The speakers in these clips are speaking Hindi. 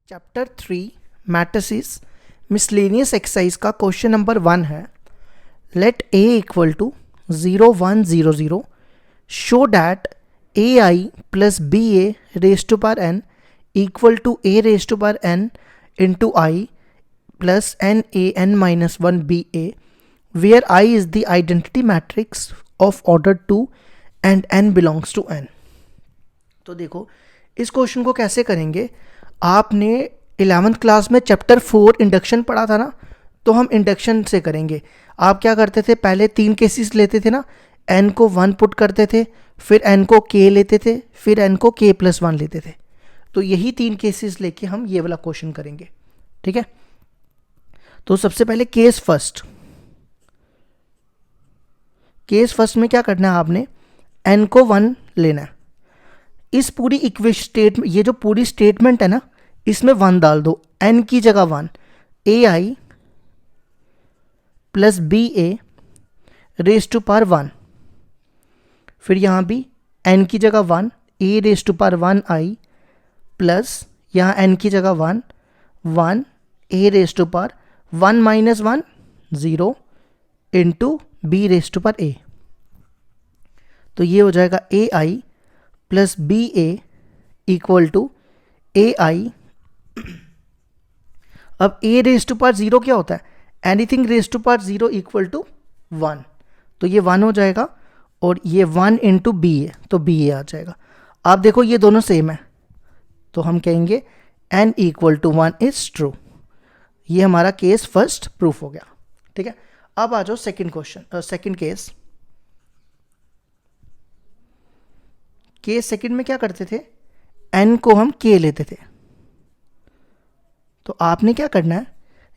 चैप्टर 3 मैट्रिसेस मिसलेनियस एक्सरसाइज का क्वेश्चन नंबर 1 है. Let a equal to 0 1 0 0 show that ai plus B A raise to power n equal to a raise to power n into I plus N A N minus 1 B A where i is the identity matrix of order 2 and n belongs to n. तो देखो इस क्वेश्चन को कैसे करेंगे. आपने 11th क्लास में चैप्टर 4 इंडक्शन पढ़ा था ना, तो हम इंडक्शन से करेंगे. आप क्या करते थे, पहले 3 केसेस लेते थे ना, n को 1 पुट करते थे, फिर n को k लेते थे, फिर n को k प्लस 1 लेते थे. तो यही 3 केसेस लेके हम ये वाला क्वेश्चन करेंगे. ठीक है, तो सबसे पहले केस फर्स्ट में क्या करना है, आपने n को 1 लेना है. इस पूरी इक्वेशन स्टेटमेंट, ये जो पूरी स्टेटमेंट है ना, इसमें 1 डाल दो. n की जगह 1, A I plus B A raise to power 1. फिर यहाँ भी n की जगह 1, A raise to power 1 I plus यहाँ n की जगह 1 1 A raise to power 1 minus 1 0 into B raise to power A. तो ये हो जाएगा A I plus B A equal to A I. अब a रेज टू पावर 0 क्या होता है, anything raise to power 0 equal to 1. तो ये 1 हो जाएगा और ये 1 इंटू बी ए, तो बी ए आ जाएगा. आप देखो ये दोनों सेम है, तो हम कहेंगे n equal to 1 is true. ये हमारा केस फर्स्ट प्रूफ हो गया. ठीक है, अब आ जाओ second question, second case. Case second में क्या करते थे, n को हम k लेते थे. तो आपने क्या करना है,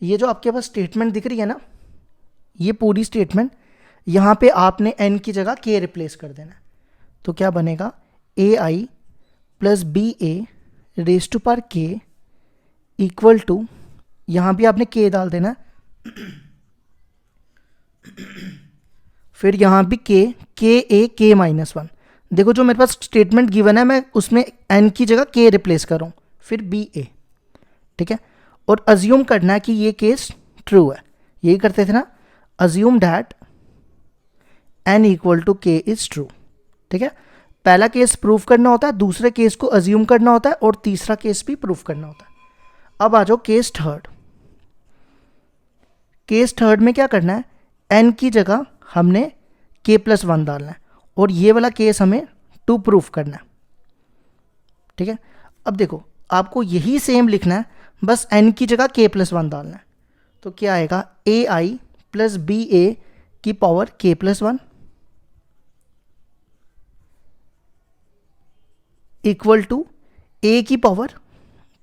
ये जो आपके पास स्टेटमेंट दिख रही है ना, ये पूरी स्टेटमेंट, यहाँ पे आपने n की जगह k रिप्लेस कर देना है. तो क्या बनेगा, A I plus B A raise to power k equal to, यहाँ भी आपने k डाल देना है, फिर यहाँ भी k ए k माइनस 1. देखो जो मेरे पास स्टेटमेंट गिवन है, मैं उसमें n की जगह k रिप्लेस कर रहा हूँ, फिर बी ए. ठीक है, और अज्यूम करना है कि ये केस ट्रू है. यही करते थे ना, assume that n equal to k is true. ठीक है, पहला केस प्रूफ करना होता है, दूसरे केस को अज्यूम करना होता है, और तीसरा केस भी प्रूफ करना होता है. अब आ जाओ केस थर्ड. केस थर्ड में क्या करना है, n की जगह हमने k प्लस 1 डालना है, और ये वाला केस हमें 2 प्रूफ करना है. ठीक है, अब देखो आपको यही सेम लिखना है, बस n की जगह k प्लस 1 डालना है. तो क्या आएगा, ए आई प्लस बी ए की power k plus 1 equal to a की पावर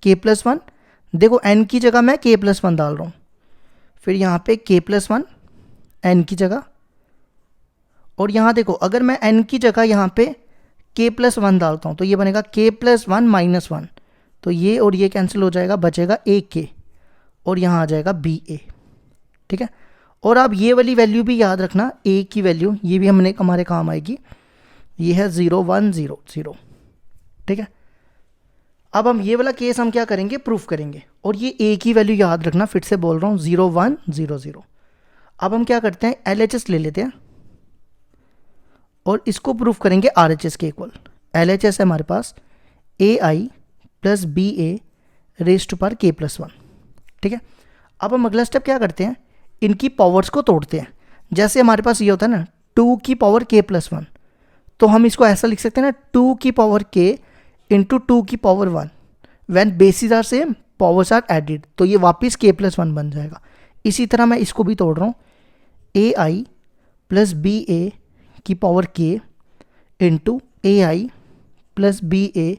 k प्लस 1. देखो n की जगह मैं k प्लस 1 डाल रहा हूँ, फिर यहाँ पे k प्लस 1 n की जगह, और यहाँ देखो अगर मैं n की जगह यहाँ पे k प्लस 1 डालता हूँ, तो ये बनेगा k प्लस 1 माइनस 1. तो ये और ये कैंसिल हो जाएगा, बचेगा ए के, और यहाँ आ जाएगा बी ए. ठीक है, और आप ये वाली वैल्यू भी याद रखना, ए की वैल्यू, ये भी हमारे काम आएगी. ये है 0 1 0 0. ठीक है, अब हम ये वाला केस हम क्या करेंगे, प्रूफ करेंगे, और ये ए की वैल्यू याद रखना, फिर से बोल रहा हूँ 0 1 0 0. अब हम क्या करते हैं, एल एच एस ले लेते हैं और इसको प्रूफ करेंगे आर एच एस के इक्वल. एल एच एस है हमारे पास A I plus B A raise to power k plus 1. ठीक है, अब हम अगला स्टेप क्या करते हैं, इनकी पावर्स को तोड़ते हैं. जैसे हमारे पास ये होता है ना 2 की पावर k प्लस 1, तो हम इसको ऐसा लिख सकते हैं ना, 2 की पावर k इंटू 2 की power 1. When basis are same powers are added, तो ये वापस k प्लस 1 बन जाएगा. इसी तरह मैं इसको भी तोड़ रहा हूँ, ए आई प्लस बी ए की power k into A I plus B A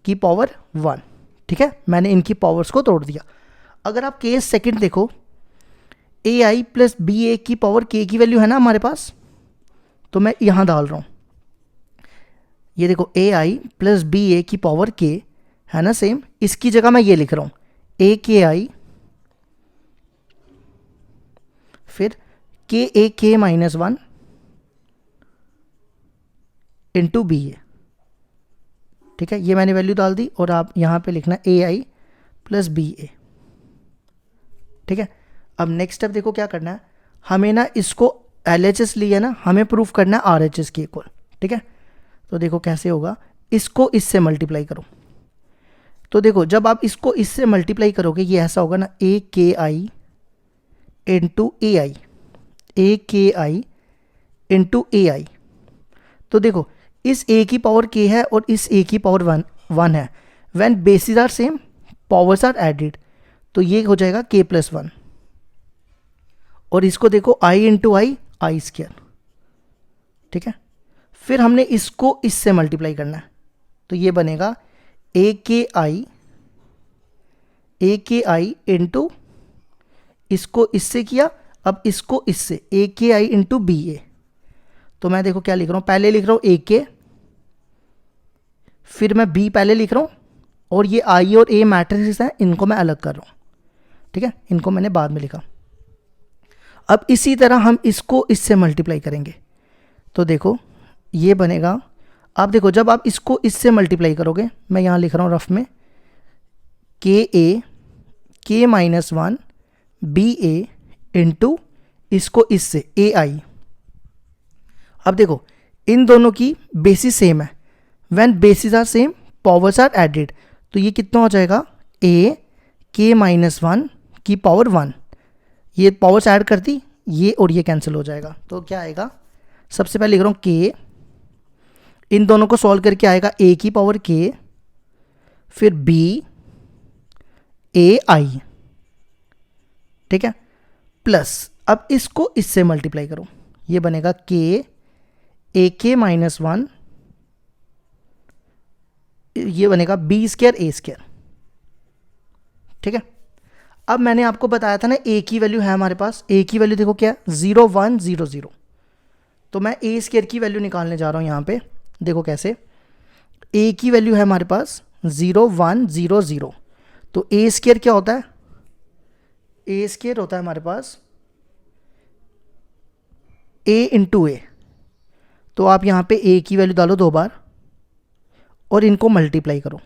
की पावर 1. ठीक है, मैंने इनकी पावर्स को तोड़ दिया. अगर आप केस सेकंड देखो, ए आई प्लस बी ए की पावर k की वैल्यू है ना हमारे पास, तो मैं यहाँ डाल रहा हूँ. ये देखो ए आई प्लस बी ए की पावर k है ना सेम, इसकी जगह मैं ये लिख रहा हूँ ए के आई फिर के A K minus 1 into B ए. ठीक है, ये मैंने वैल्यू डाल दी, और आप यहाँ पे लिखना ए आई प्लस बी ए। ठीक है, अब नेक्स्ट स्टेप देखो क्या करना है, हमें ना इसको एल एच एस लिया ना, हमें प्रूफ करना है आर एच एस के इक्वल। ठीक है, तो देखो कैसे होगा, इसको इससे मल्टीप्लाई करो। तो देखो जब आप इसको इससे मल्टीप्लाई करोगे ये ऐसा होगा ना, ए के आई इंटू ए आई, ए के आई इंटू ए आई। तो देखो इस a की पावर k है और इस a की पावर वन है। When basis are same powers are added, तो ये हो जाएगा k प्लस वन। और इसको देखो i into I, I square. ठीक है, फिर हमने इसको इससे मल्टीप्लाई करना है, तो ये बनेगा ए के आई इंटू, इसको इससे किया, अब इसको इससे, ए के आई इंटू बी ए। तो मैं देखो क्या लिख रहा हूँ, पहले लिख रहा हूँ ए के, फिर मैं बी पहले लिख रहा हूँ, और ये आई और ए मैट्रिक्स हैं, इनको मैं अलग कर रहा हूँ। ठीक है, इनको मैंने बाद में लिखा। अब इसी तरह हम इसको इससे मल्टीप्लाई करेंगे, तो देखो ये बनेगा। आप देखो जब आप इसको इससे मल्टीप्लाई करोगे, मैं यहाँ लिख रहा हूँ रफ में, K A K minus one B A into इसको इससे ए आई। अब देखो इन दोनों की बेसिस सेम है, when basis are same powers are added, तो ये कितना हो जाएगा, ए के माइनस वन की पावर वन। ये पावर्स ऐड कर दी, ये और ये कैंसिल हो जाएगा, तो क्या आएगा, सबसे पहले लिख रहा हूँ के, इन दोनों को सॉल्व करके आएगा ए की पावर के, फिर बी ए आई। ठीक है, प्लस अब इसको इससे मल्टीप्लाई करो, ये बनेगा के ए के माइनस वन, ये बनेगा बी स्क्वायर ए स्क्वायर। ठीक है, अब मैंने आपको बताया था ना ए की वैल्यू है हमारे पास, ए की वैल्यू देखो क्या है, 0 1 0 0। तो मैं ए स्क्वायर की वैल्यू निकालने जा रहा हूँ यहाँ पे, देखो कैसे, ए की वैल्यू है हमारे पास 0 1 0 0। तो ए स्क्वायर क्या होता है, ए स्क्वायर होता है हमारे पास ए इंटू ए। तो आप यहाँ पे ए की वैल्यू डालो 2 बार और इनको मल्टीप्लाई करो।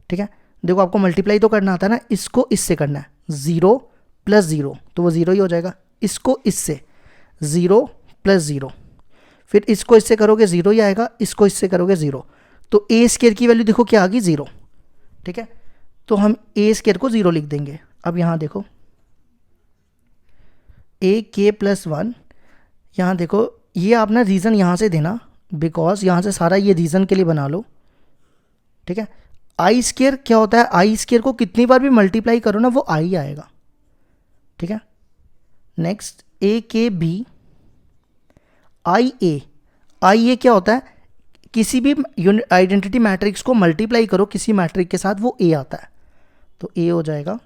ठीक है, देखो आपको मल्टीप्लाई तो करना आता है ना, इसको इससे करना है, 0 प्लस 0 तो वो 0 ही हो जाएगा, इसको इससे 0 प्लस 0, फिर इसको इससे करोगे 0 ही आएगा, इसको इससे करोगे 0, तो ए स्क्वायर की वैल्यू देखो क्या आ गई, 0। ठीक है, तो हम ए स्क्वायर को 0 लिख देंगे। अब यहाँ देखो ए के प्लस वन, यहाँ देखो ये आप ना रीज़न यहाँ से देना, बिकॉज यहाँ से सारा ये रीज़न के लिए बना लो। ठीक है, आई स्क्वायर क्या होता है, आई स्क्वायर को कितनी बार भी मल्टीप्लाई करो ना वो आई आएगा। ठीक है, नेक्स्ट ए के बी आई ए, आई ए क्या होता है, किसी भी आइडेंटिटी मैट्रिक्स को मल्टीप्लाई करो किसी मैट्रिक्स के साथ वो ए आता है, तो ए हो जाएगा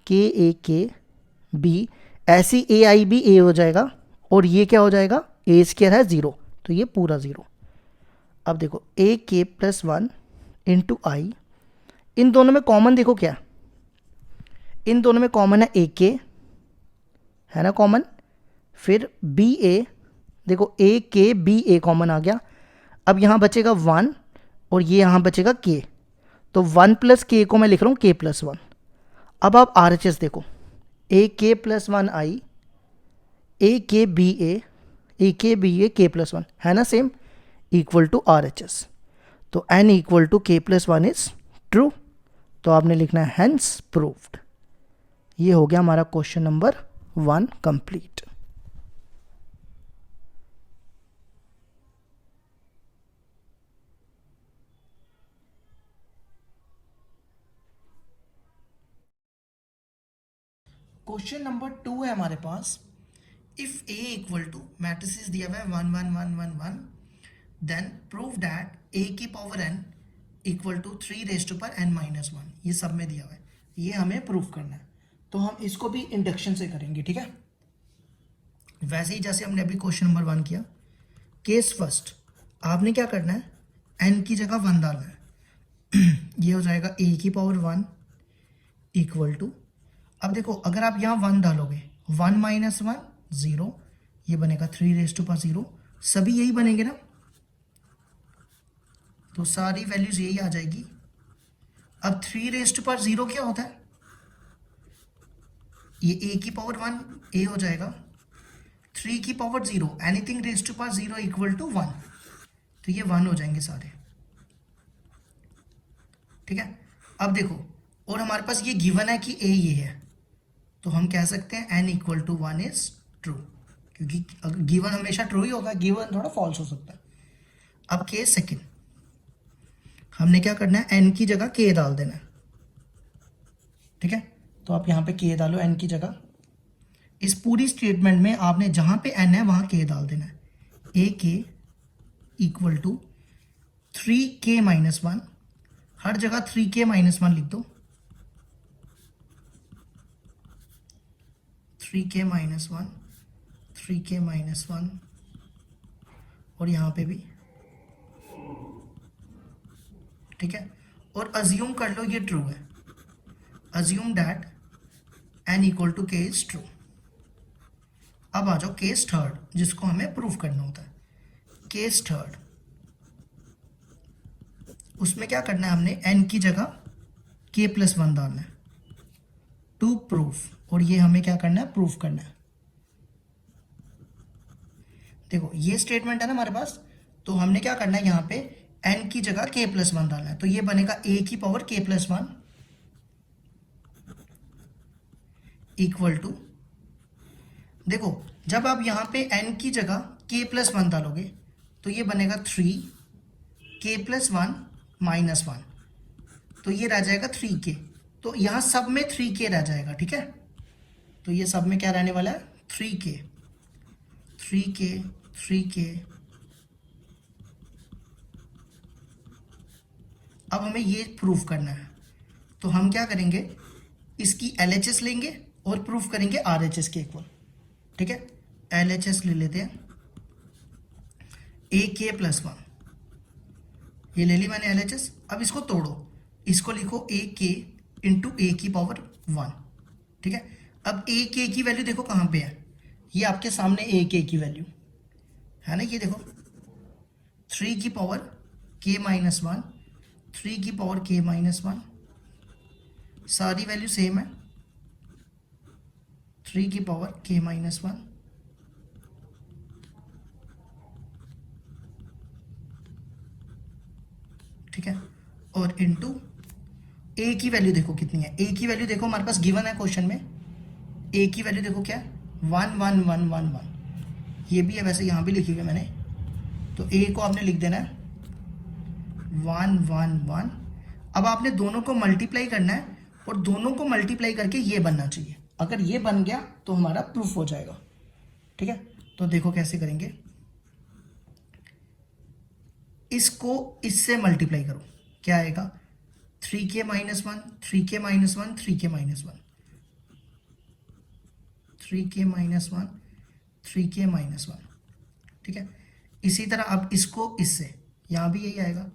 के बी, ऐसी ए आई भी ए हो जाएगा, और ये क्या हो जाएगा, ए स्क्वायर है 0, तो ये पूरा 0। अब देखो ए के प्लस वन इंटू आई, इन दोनों में कॉमन देखो क्या, इन दोनों में कॉमन है ए के, है ना कॉमन, फिर बी ए, देखो ए के बी ए कॉमन आ गया। अब यहाँ बचेगा 1 और ये यहाँ बचेगा के, तो 1 प्लस के को मैं लिख रहा हूँ के प्लस वन। अब आप आर एच एस देखो, ए के प्लस वन आई, ए के बी ए के प्लस वन, है ना same, equal to R H S. तो एन इक्वल टू के प्लस वन इज ट्रू, तो आपने लिखना है हेंस प्रूव्ड। ये हो गया हमारा question number 1 complete. Question number 2 है हमारे पास, if A equal to matrices दिया हुआ है 1 1 1 1 1, देन प्रूव दैट ए की power n equal to 3 raise to power n minus 1, ये सब में दिया हुआ है, ये हमें प्रूव करना है। तो हम इसको भी इंडक्शन से करेंगे। ठीक है, वैसे ही जैसे हमने अभी क्वेश्चन नंबर 1 किया। केस फर्स्ट, आपने क्या करना है, n की जगह 1 डालना है ये हो जाएगा a की पावर 1 इक्वल टू, अब देखो अगर आप यहाँ 1 डालोगे, 1 माइनस 1 0, ये बनेगा 3 रेज टू पावर 0, सभी यही बनेंगे ना, तो सारी वैल्यूज यही आ जाएगी, अब 3 रेज टू पावर 0 क्या होता है, ये a की पावर 1 a हो जाएगा, 3 की power 0 anything raise to power 0 equal to 1, तो ये 1 हो जाएंगे सारे। ठीक है, अब देखो और हमारे पास ये गिवन है कि a ये है, तो हम कह सकते हैं n equal to 1 is true, क्योंकि गिवन हमेशा ट्रू ही होगा, गिवन थोड़ा फॉल्स हो सकता है। अब केस सेकंड, हमने क्या करना है, n की जगह k डाल देना है। ठीक है, तो आप यहाँ पे k डालो n की जगह। इस पूरी स्टेटमेंट में आपने जहां पे n है वहां k डाल देना है। a k equal to 3k minus 1, हर जगह 3k माइनस 1 लिख दो, 3k माइनस 1, 3k माइनस 1, और यहाँ पे भी। ठीक है, और अज्यूम कर लो ये ट्रू है, assume that n equal to k is true. अब आ जाओ केस थर्ड, जिसको हमें प्रूफ करना होता है। केस थर्ड, उसमें क्या करना है, हमने n की जगह k प्लस 1 डालना है टू प्रूफ, और ये हमें क्या करना है, प्रूफ करना है। देखो ये स्टेटमेंट है ना हमारे पास, तो हमने क्या करना है, यहाँ पे n की जगह k प्लस 1 डालना है, तो ये बनेगा a की power k plus 1 equal to, देखो जब आप यहाँ पे n की जगह k प्लस 1 डालोगे तो ये बनेगा 3k प्लस 1 माइनस 1, तो ये रह जाएगा 3k, तो यहाँ सब में 3k रह जाएगा। ठीक है, तो ये सब में क्या रहने वाला है, 3k 3k 3k। अब हमें ये प्रूफ करना है, तो हम क्या करेंगे, इसकी LHS लेंगे और प्रूफ करेंगे RHS के इक्वल। ठीक है, LHS ले लेते हैं, AK प्लस 1, ये ले ली मैंने LHS। अब इसको तोड़ो, इसको लिखो AK इंटू A की पावर 1। ठीक है, अब AK की वैल्यू देखो कहाँ पे है, ये आपके सामने AK की वैल्यू है ना, ये देखो 3 की पावर k माइनस 1, 3 की पावर k माइनस 1, सारी वैल्यू सेम है, 3 की पावर k माइनस 1, ठीक है, और इनटू a की वैल्यू देखो कितनी है, a की वैल्यू देखो हमारे पास गिवन है क्वेश्चन में, a की वैल्यू देखो क्या है, 1 1 1 1 1, ये भी है वैसे यहाँ भी लिखी हुई है मैंने, तो a को आपने लिख देना है 1 1 1। अब आपने दोनों को मल्टीप्लाई करना है, और दोनों को मल्टीप्लाई करके ये बनना चाहिए, अगर ये बन गया तो हमारा प्रूफ हो जाएगा। ठीक है, तो देखो कैसे करेंगे, इसको इससे मल्टीप्लाई करो, क्या आएगा, 3k minus 1, 3k minus 1, 3k minus 1, 3k minus 1, 3k minus 1। ठीक है, इसी तरह अब इसको इससे, यहाँ भी यही आएगा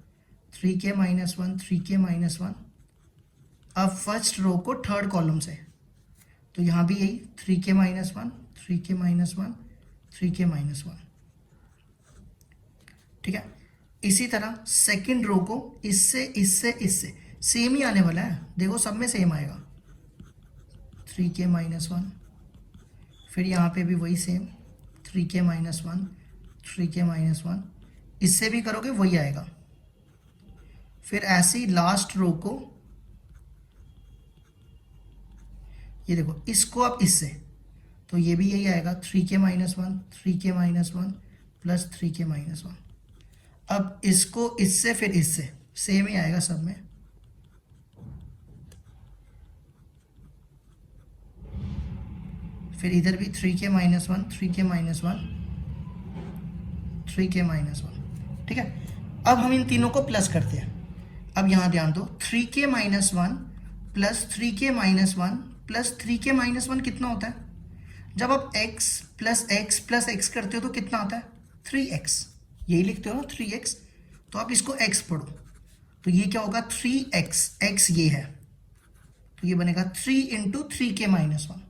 3k माइनस 1, 3k माइनस 1। अब फर्स्ट रो को थर्ड कॉलम से, तो यहाँ भी यही 3k minus 1, 3k minus 1, 3k minus 1। ठीक है, इसी तरह सेकंड रो को इससे इससे इससे, सेम ही आने वाला है, देखो सब में सेम आएगा, 3k माइनस 1, फिर यहाँ पे भी वही same 3k minus 1, 3k minus 1, इससे भी करोगे वही आएगा। फिर ऐसे ही लास्ट रो को, ये देखो इसको अब इससे, तो ये भी यही आएगा 3k minus 1, 3k minus 1 plus 3k minus 1। अब इसको इससे फिर इससे, सेम ही आएगा सब में, फिर इधर भी 3k minus 1, 3k minus 1, 3k minus 1। ठीक है, अब हम इन तीनों को प्लस करते हैं। अब यहाँ ध्यान दो, 3k minus 1 plus 3k minus 1 plus 3k minus 1 कितना होता है, जब आप x plus x plus x करते हो तो कितना आता है, 3x, यही लिखते हो ना 3x, तो आप इसको x पढ़ो, तो ये क्या होगा 3x, x ये है, तो ये बनेगा 3 इंटू 3k माइनस 1,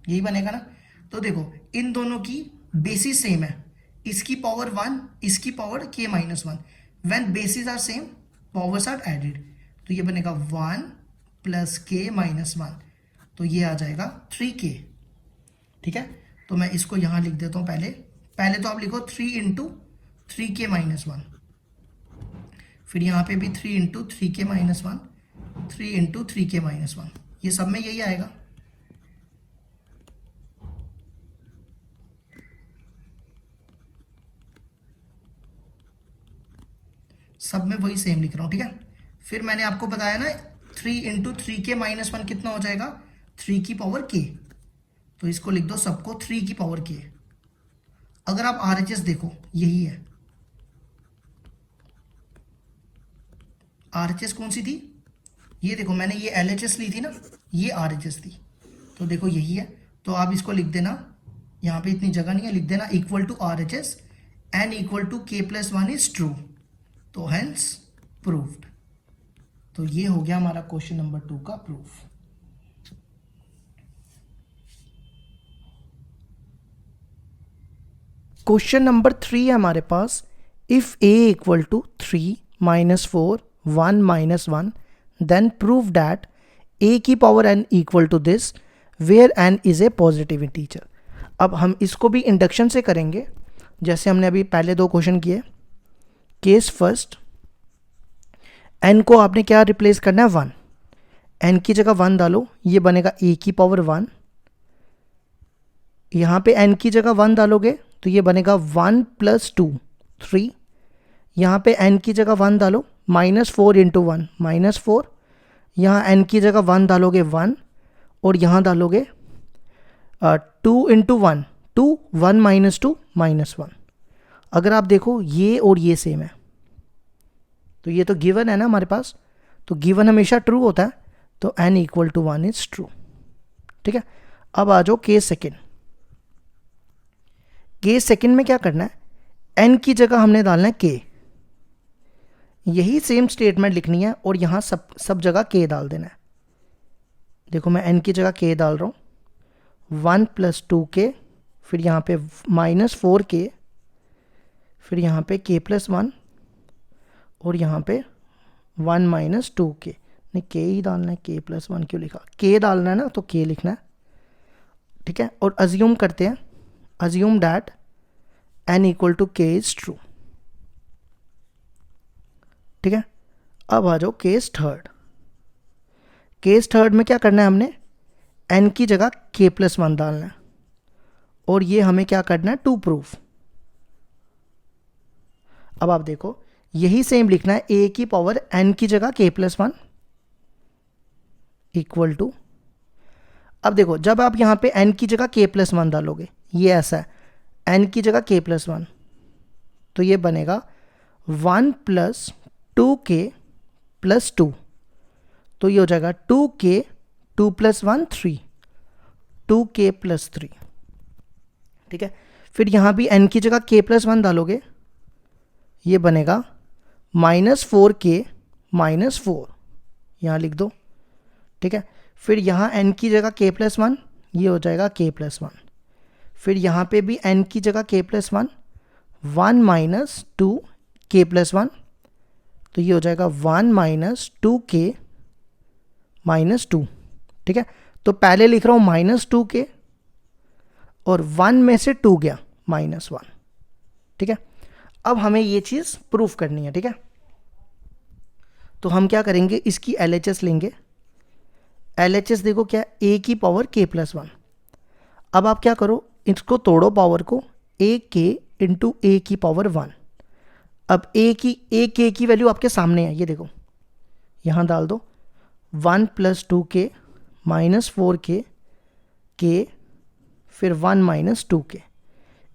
यही बनेगा ना। तो देखो इन दोनों की बेसिस सेम है, इसकी पावर 1, इसकी power k minus 1, when basis are same powers are added, तो ये बनेगा 1 प्लस के माइनस 1, तो ये आ जाएगा 3k। ठीक है, तो मैं इसको यहाँ लिख देता हूँ। पहले तो आप लिखो 3 इंटू 3k माइनस 1, फिर यहाँ पे भी 3 into 3k minus 1, 3 into 3k minus 1, ये सब में यही आएगा। सब में वही सेम लिख रहा हूँ। ठीक है, फिर मैंने आपको बताया ना 3 इंटू 3k माइनस 1 कितना हो जाएगा, 3 की पावर k, तो इसको लिख दो सबको 3 की पावर k। अगर आप RHS देखो यही है, RHS कौन सी थी, ये देखो मैंने ये LHS ली थी ना, ये RHS थी, तो देखो यही है। तो आप इसको लिख देना, यहाँ पे इतनी जगह नहीं है, लिख देना equal to RHS N equal to k+1 is true, तो हेंस प्रूव्ड। तो ये हो गया हमारा क्वेश्चन नंबर 2 का प्रूफ। क्वेश्चन नंबर 3 है हमारे पास, if a equal to 3 minus 4 1 minus 1 then prove that a की power n equal to this where n is a positive integer. अब हम इसको भी इंडक्शन से करेंगे, जैसे हमने अभी पहले 2 क्वेश्चन किए। केस फर्स्ट, n को आपने क्या रिप्लेस करना है, 1, n की जगह 1 डालो, ये बनेगा a की पावर 1। यहाँ पे n की जगह 1 डालोगे तो ये बनेगा 1 प्लस 2 3। यहाँ पे n की जगह 1 डालो, माइनस 4 इंटू 1 माइनस 4। यहाँ n की जगह 1 डालोगे 1, और यहाँ डालोगे 2 इंटू 1 2, 1 माइनस 2 माइनस 1। अगर आप देखो ये और ये सेम है, तो ये तो गिवन है ना हमारे पास, तो गिवन हमेशा ट्रू होता है, तो n equal to 1 is true. ठीक है, अब आ जाओ केस सेकेंड। केस सेकेंड में क्या करना है, n की जगह हमने डालना है k, यही सेम स्टेटमेंट लिखनी है और यहाँ सब जगह k डाल देना है। देखो मैं n की जगह k डाल रहा हूँ, 1 प्लस 2k, फिर यहाँ पे माइनस 4k, फिर यहाँ पे k+1, और यहाँ पे 1 माइनस 2k। नहीं, k ही डालना है, k+1 क्यों लिखा, k डालना है ना तो k लिखना है। ठीक है, और अज्यूम करते हैं, assume that n equal to k is true. ठीक है, अब आ जाओ केस थर्ड। केस थर्ड में क्या करना है, हमने n की जगह k+1 डालना है, और ये हमें क्या करना है, टू प्रूफ। अब आप देखो यही सेम लिखना है, a की पावर n की जगह k+1 इक्वल टू, अब देखो जब आप यहाँ पे n की जगह k+1 डालोगे, ये ऐसा है, n की जगह k+1, तो ये बनेगा 1 प्लस 2k प्लस 2, तो ये हो जाएगा 2k 2 प्लस 1 3, 2k प्लस 3। ठीक है, फिर यहाँ भी n की जगह k+1 डालोगे, ये बनेगा -4k माइनस 4, यहाँ लिख दो। ठीक है, फिर यहाँ n की जगह k+1, ये हो जाएगा k+1, फिर यहाँ पे भी n की जगह k+1, 1 माइनस 2k+1, तो ये हो जाएगा 1 माइनस 2k माइनस 2। ठीक है, तो पहले लिख रहा हूँ -2k, और 1 में से 2 गया -1। ठीक है, अब हमें ये चीज़ प्रूफ करनी है। ठीक है, तो हम क्या करेंगे, इसकी LHS लेंगे। LHS देखो क्या, a की पावर k+1। अब आप क्या करो, इसको तोड़ो पावर को, ak इंटू a की पावर 1। अब ak की वैल्यू आपके सामने है, ये देखो यहाँ डाल दो, 1 plus 2k minus 4k k, फिर 1 माइनस 2k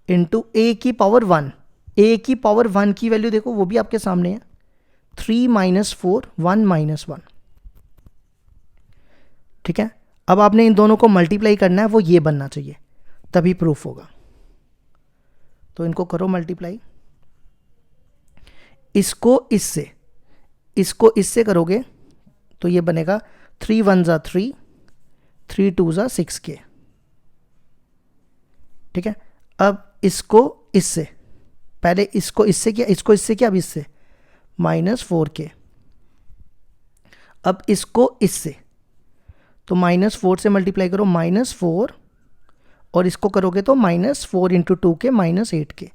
इंटू a की पावर 1। a की पावर 1 की वैल्यू देखो, वो भी आपके सामने है, 3 माइनस 4 1 माइनस 1। ठीक है, अब आपने इन दोनों को मल्टीप्लाई करना है, वो ये बनना चाहिए, तभी प्रूफ होगा। तो इनको करो मल्टीप्लाई, इसको इससे करोगे तो ये बनेगा 3 1 ज़ा 3, 3 2 ज़ा 6k। ठीक है, अब इसको इससे, पहले इसको इससे किया, इसको इससे किया, अब इससे -4k। अब इसको इससे, तो -4 से मल्टीप्लाई करो, -4, और इसको करोगे तो -4 इंटू 2 के -8 के।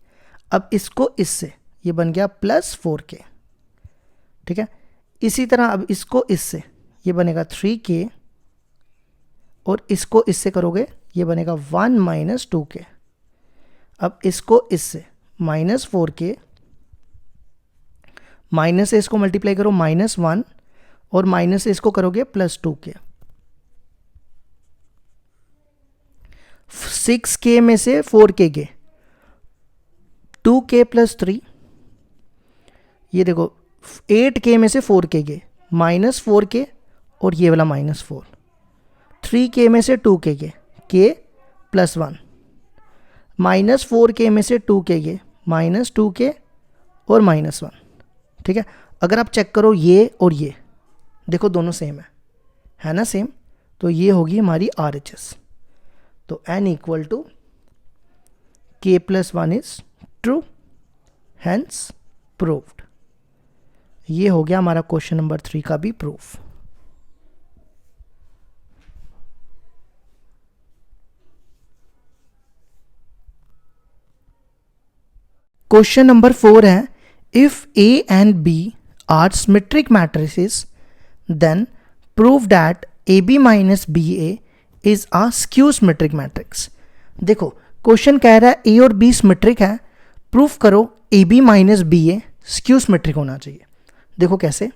अब इसको इससे, ये बन गया +4 के, ठीक है। इसी तरह अब इसको इससे, ये बनेगा 3 के, और इसको इससे करोगे ये बनेगा 1 - 2 के। अब इसको इससे -4 के, माइनस से इसको मल्टीप्लाई करो -1, और माइनस से इसको करोगे +2 के। 6 के में से 4 के गए, 2 के +3, ये देखो 8 के में से 4 के गए, -4 के, और ये वाला -4। 3 के में से 2 के गए, के +1, -4 के में से 2 के गए, -2 के और -1, ठीक है। अगर आप चेक करो ये और ये, देखो दोनों सेम है ना, सेम, तो ये होगी हमारी RHS। तो n equal to k + 1 is true, hence proved. ये हो गया हमारा क्वेश्चन नंबर 3 का भी प्रूफ। क्वेश्चन नंबर 4 है, if A and B are symmetric matrices, then prove that AB minus BA is a skew symmetric matrix। देखो क्वेश्चन कह रहा है A और B सिमेट्रिक है, प्रूफ करो AB minus BA skew symmetric होना चाहिए। देखो कैसे,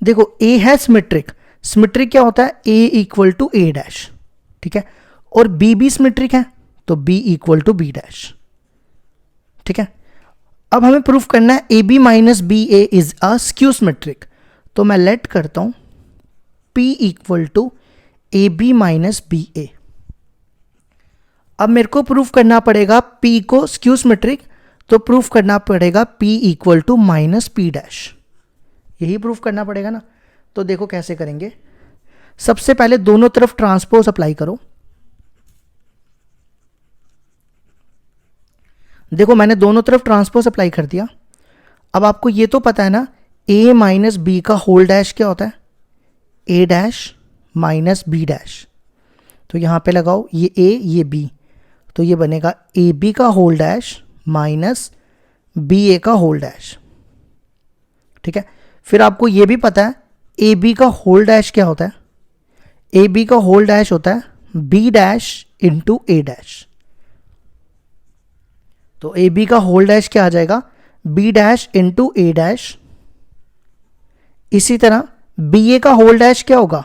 देखो A है सिमेट्रिक, सिमेट्रिक क्या होता है, A equal to A dash, ठीक है, और B भी सिमेट्रिक है तो B equal to B dash, ठीक है। अब हमें प्रूफ करना है AB minus BA is a skew symmetric, तो मैं लेट करता हूं P equal to AB minus BA। अब मेरे को प्रूफ करना पड़ेगा P को स्क्यू सिमेट्रिक, तो प्रूफ करना पड़ेगा P equal to minus P dash, यही प्रूफ करना पड़ेगा ना। तो देखो कैसे करेंगे, सबसे पहले दोनों तरफ ट्रांसपोज अप्लाई करो। देखो मैंने दोनों तरफ ट्रांसपोज अप्लाई कर दिया। अब आपको ये तो पता है ना A माइनस B का होल डैश क्या होता है, A dash minus B dash, तो यहां पे लगाओ ये A ये B, तो ये बनेगा AB का होल डैश माइनस BA का होल डैश, ठीक है। फिर आपको ये भी पता है AB का होल डैश क्या होता है, AB का होल डैश होता है B dash into A dash, तो AB का होल डैश क्या आ जाएगा, B dash into A dash. इसी तरह BA का होल डैश क्या होगा,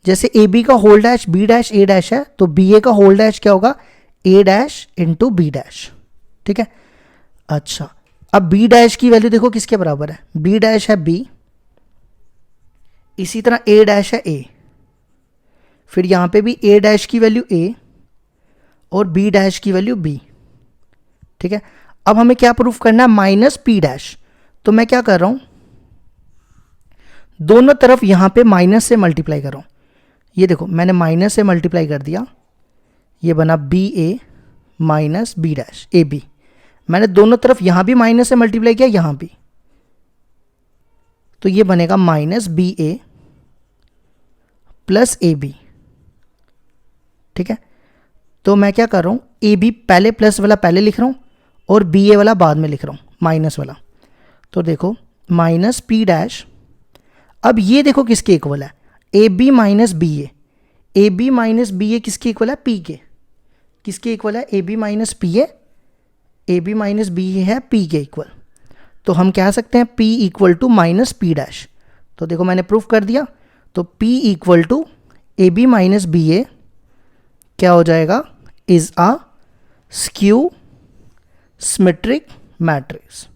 जैसे AB का whole dash B dash A dash है, तो BA का होल डैश क्या होगा, A dash into B dash, ठीक है। अच्छा अब B डैश की वैल्यू देखो किसके बराबर है, B डैश है B, इसी तरह A डैश है A, फिर यहां पे भी A डैश की वैल्यू A और B डैश की वैल्यू B, ठीक है। अब हमें क्या प्रूफ करना है, माइनस P डैश, तो मैं क्या कर रहा हूं, दोनों तरफ यहां पे माइनस से मल्टीप्लाई कर रहा हूं। ये देखो मैंने माइनस से मल्टीप्लाई कर दिया, ये बना BA minus B dash AB। मैंने दोनों तरफ यहां भी माइनस से मल्टीप्लाई किया, यहां भी, तो ये बनेगा माइनस BA प्लस AB, ठीक है। तो मैं क्या कर रहा हूं, AB पहले प्लस वाला पहले लिख रहा हूं और BA वाला बाद में लिख रहा हूं, माइनस वाला। तो देखो माइनस P डैश, अब ये देखो किसके इक्वल है, AB minus BA, AB minus BA किसके इक्वल है, P के, किसके इक्वल है, AB minus PA, AB minus BA है P के इक्वल, तो हम कह सकते हैं P equal to minus P dash. तो देखो मैंने प्रूफ कर दिया, तो P equal to AB minus BA क्या हो जाएगा, is a skew symmetric matrix.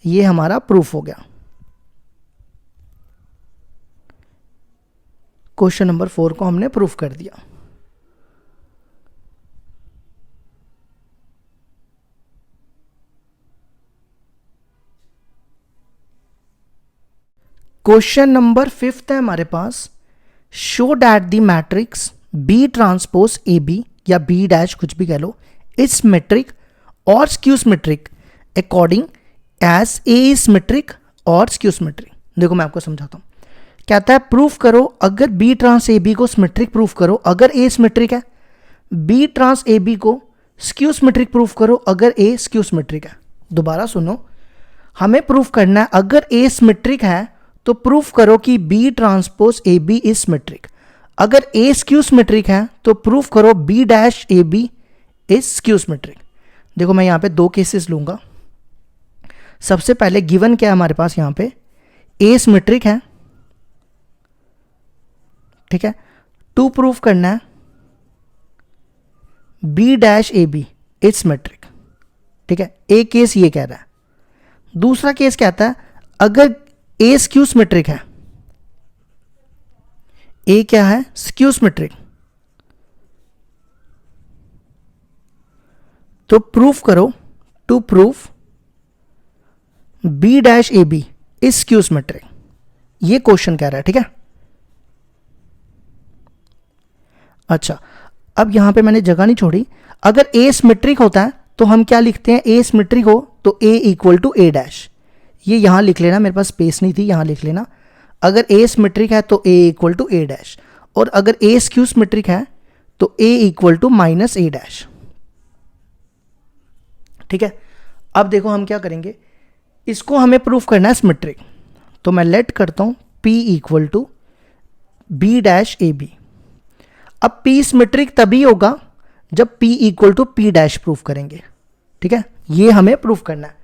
ये हमारा प्रूफ हो गया। क्वेश्चन नंबर 4 को हमने प्रूफ कर दिया। क्वेश्चन नंबर 5 है हमारे पास, show that the matrix B transpose AB या B डैश कुछ भी कह लो इज सिमेट्रिक और skew symmetric according as A is symmetric और स्क्यू सिमेट्रिक। देखो मैं आपको समझाता हूँ। कहता है प्रूफ करो अगर बी ट्रांस ए बी को सिमेट्रिक प्रूफ करो अगर ए सिमेट्रिक है, बी ट्रांस ए बी को स्क्यू सिमेट्रिक प्रूफ करो अगर ए स्क्यू सिमेट्रिक है। दोबारा सुनो, हमें प्रूफ करना है अगर ए सिमेट्रिक है तो प्रूफ करो कि B transpose A B is symmetric. अगर ए स्क्यू सिमेट्रिक है तो प्रूफ करो B dash A B is skew symmetric. देखो मैं यहाँ पे दो केसेस लूंगा। सबसे पहले गिवन क्या है हमारे पास, यहाँ पे ए सिमेट्रिक है, ठीक है, टू प्रूफ करना है B dash A B is symmetric, ठीक है। एक केस ये कह रहा है। दूसरा केस कहता है अगर ए स्क्यू सिमेट्रिक है, ए क्या है, स्क्यू सिमेट्रिक, तो प्रूफ करो, to proof B dash A B is skew symmetric. ये क्वेश्चन कह रहा है, ठीक है। अच्छा, अब यहां पे मैंने जगह नहीं छोड़ी। अगर ए सिमेट्रिक होता है तो हम क्या लिखते हैं, ए सिमेट्रिक हो तो A equal to A dash. ये यहां लिख लेना, मेरे पास स्पेस नहीं थी, यहां लिख लेना। अगर ए सिमेट्रिक है तो A equal to A dash, और अगर ए स्क्यू सिमेट्रिक है तो A equal to minus A dash, ठीक है। अब देखो हम क्या करेंगे, इसको हमें प्रूफ करना है सिमेट्रिक, तो मैं लेट करता हूं P equal to B dash A B. अब P सिमेट्रिक तभी होगा जब P equal to P dash proof करेंगे, ठीक है। ये हमें प्रूफ करना है,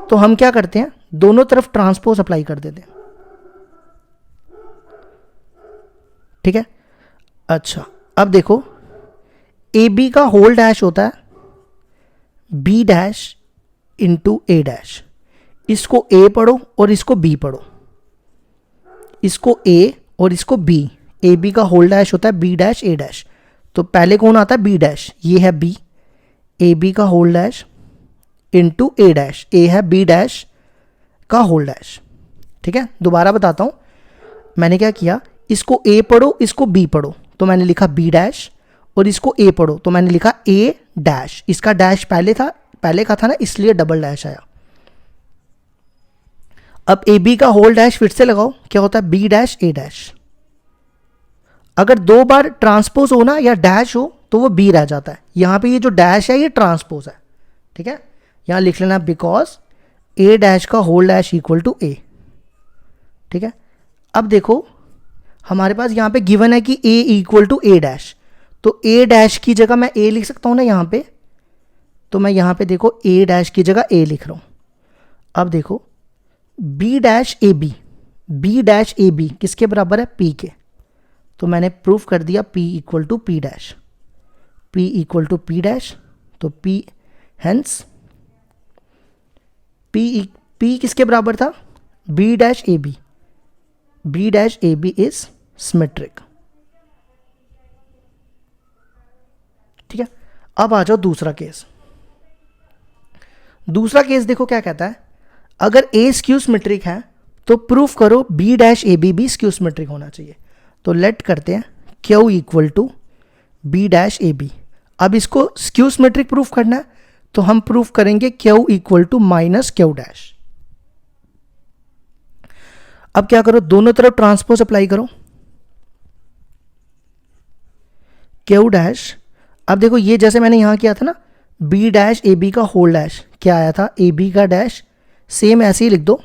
तो हम क्या करते हैं, दोनों तरफ ट्रांसपोज अप्लाई कर देते हैं, ठीक है। अच्छा, अब देखो ए बी का होल डैश होता है बी डैश इंटू ए डैश। इसको ए पढ़ो और इसको बी पढ़ो, इसको ए और इसको बी। ए बी का होल डैश होता है बी डैश ए डैश, तो पहले कौन आता है, बी डैश, ये है बी, ए बी का होल डैश इंटू ए डैश, ए है बी डैश का होल डैश, ठीक है। दोबारा बताता हूं, मैंने क्या किया, इसको ए पढ़ो इसको बी पढ़ो, तो मैंने लिखा बी डैश, और इसको ए पढ़ो तो मैंने लिखा ए डैश। इसका डैश पहले का था ना, इसलिए डबल डैश आया। अब ए बी का होल डैश फिर से लगाओ, क्या होता है, बी डैश ए डैश। अगर दो बार ट्रांसपोज हो ना या डैश हो तो वो बी रह जाता है। यहां पे ये जो डैश है ये ट्रांसपोज है, ठीक है। यहां लिख लेना बिकॉज ए डैश का होल डैश इक्वल टू ए, ठीक है। अब देखो हमारे पास यहां पे गिवन है कि ए इक्वल टू ए डैश, तो ए डैश की जगह मैं ए लिख सकता हूं ना यहां पे, तो मैं यहां पे देखो ए डैश की जगह ए लिख रहा हूं। अब देखो B dash A B, B dash A B किसके बराबर है, पी के, तो मैंने प्रूफ कर दिया P equal to P dash, P equal to P dash, तो P हेंस P किसके बराबर था, B dash A B, B dash A B is symmetric, ठीक है। अब आ जाओ दूसरा केस। दूसरा केस देखो क्या कहता है, अगर A स्क्यू सिमेट्रिक है तो प्रूफ करो B डैश ए बी भी स्क्यू सिमेट्रिक होना चाहिए। तो लेट करते हैं Q equal to B dash A B. अब इसको स्क्यू सिमेट्रिक प्रूफ करना है, तो हम प्रूफ करेंगे Q equal to minus Q dash. अब क्या करो, दोनों तरफ ट्रांसपोज अप्लाई करो, Q डैश। अब देखो ये जैसे मैंने यहां किया था ना, बी डैश ए बी का होल डैश क्या आया था, ए बी का डैश, सेम ऐसे ही लिख दो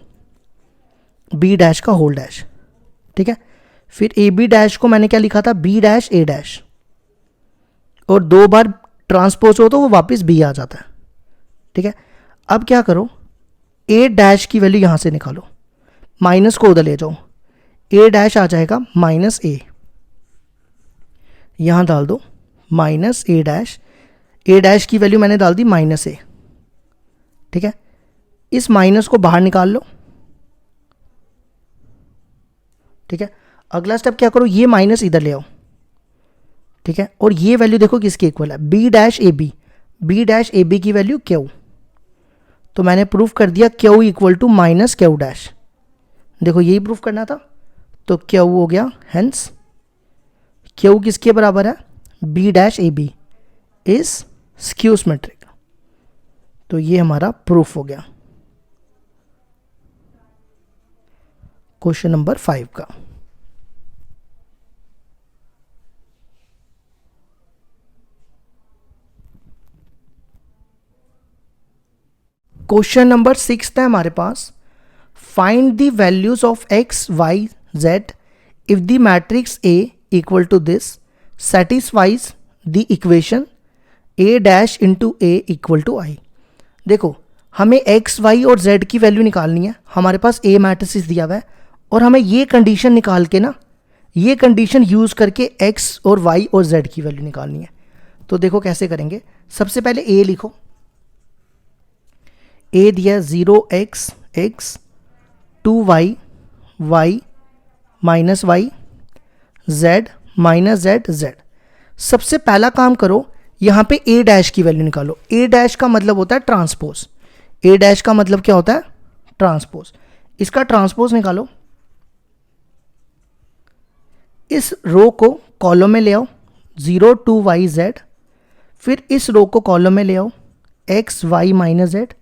बी डैश का होल डैश, ठीक है। फिर ए बी डैश को मैंने क्या लिखा था, बी डैश ए डैश, और दो बार ट्रांसपोज हो तो वो वापस बी आ जाता है, ठीक है। अब क्या करो, ए डैश की वैल्यू यहां से निकालो, माइनस को उधर ले जाओ, ए डैश आ जाएगा माइनस ए, यहां डाल दो माइनस ए डैश की वैल्यू मैंने डाल दी माइनस ए, ठीक है। इस माइनस को बाहर निकाल लो, ठीक है। अगला स्टेप क्या करो, ये माइनस इधर ले आओ, ठीक है। और ये वैल्यू देखो किसके इक्वल है, B dash A B, B dash A B की वैल्यू क्यू, तो मैंने प्रूफ कर दिया Q equal to minus Q dash. देखो यही प्रूफ करना था, तो क्यू हो गया, हेंस क्यू किसके बराबर है, B dash A B is skew symmetric. तो ये हमारा प्रूफ हो गया। क्वेश्चन नंबर 5 का। क्वेश्चन नंबर 6 है हमारे पास, find the values of X Y Z if the matrix A equal to this satisfies the equation A dash into A equal to I. देखो हमें एक्स वाई और जेड की वैल्यू निकालनी है, हमारे पास ए मैट्रिक्स दिया हुआ है और हमें ये कंडीशन निकाल के ना, ये कंडीशन यूज करके एक्स और वाई और जेड की वैल्यू निकालनी है। तो देखो कैसे करेंगे, सबसे पहले ए लिखो, ए दिया 0x x 2y y minus Y z minus Z z. सबसे पहला काम करो, यहाँ पे a डैश की वैल्यू निकालो। a डैश का मतलब होता है ट्रांसपोज, a डैश का मतलब क्या होता है, ट्रांसपोज। इसका ट्रांसपोज निकालो, इस रो को कॉलम में ले आओ 0 2 y z, फिर इस रो को कॉलम में ले आओ x y माइनस जेड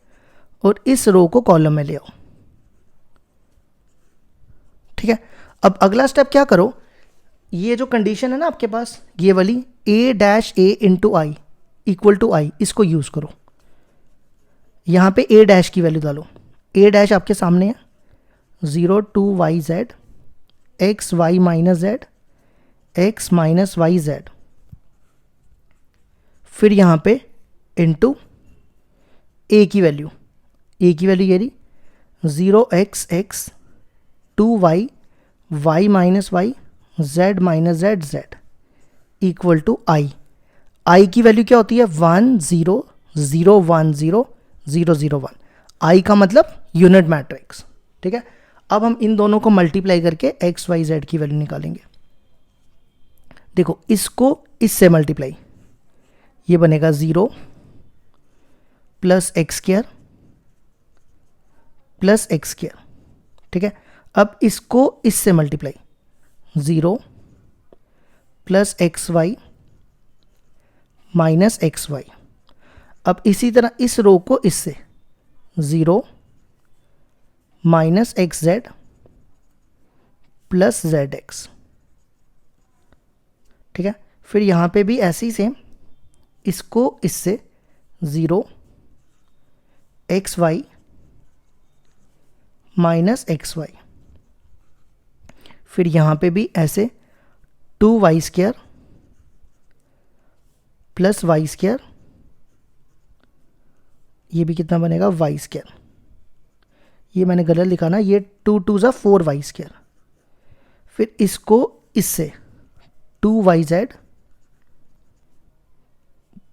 और इस रो को कॉलम में ले आओ। ठीक है, अब अगला स्टेप क्या करो, ये जो कंडीशन है ना आपके पास ये वाली a dash a into I equal to I, इसको यूज करो। यहां पे a डैश की वैल्यू डालो, a डैश आपके सामने है 0 2 y z x y minus Z x minus Y Z, फिर यहां पे इंटू a की वैल्यू, a की वैल्यू ये रही 0x x 2y y minus Y z minus Z Z equal to I. I की वैल्यू क्या होती है 1 0 0 1 0 0 0 1, आई का मतलब यूनिट मैट्रिक्स। ठीक है, अब हम इन दोनों को मल्टीप्लाई करके एक्स वाई जेड की वैल्यू निकालेंगे। देखो इसको इससे मल्टीप्लाई, ये बनेगा 0 plus x square plus x square. ठीक है, अब इसको इससे multiply 0 plus x y minus x y. अब इसी तरह इस रो को इससे 0 minus x z plus Z x. ठीक है, फिर यहाँ पे भी ऐसे ही सेम, इसको इससे 0 x y minus x y, फिर यहाँ पे भी ऐसे 2 y square plus y square, ये भी कितना बनेगा वाई स्क्वायर, ये मैंने गलत लिखा ना, ये 2 2 ज़ा 4 वाई स्क्वायर। फिर इसको इससे 2 Y Z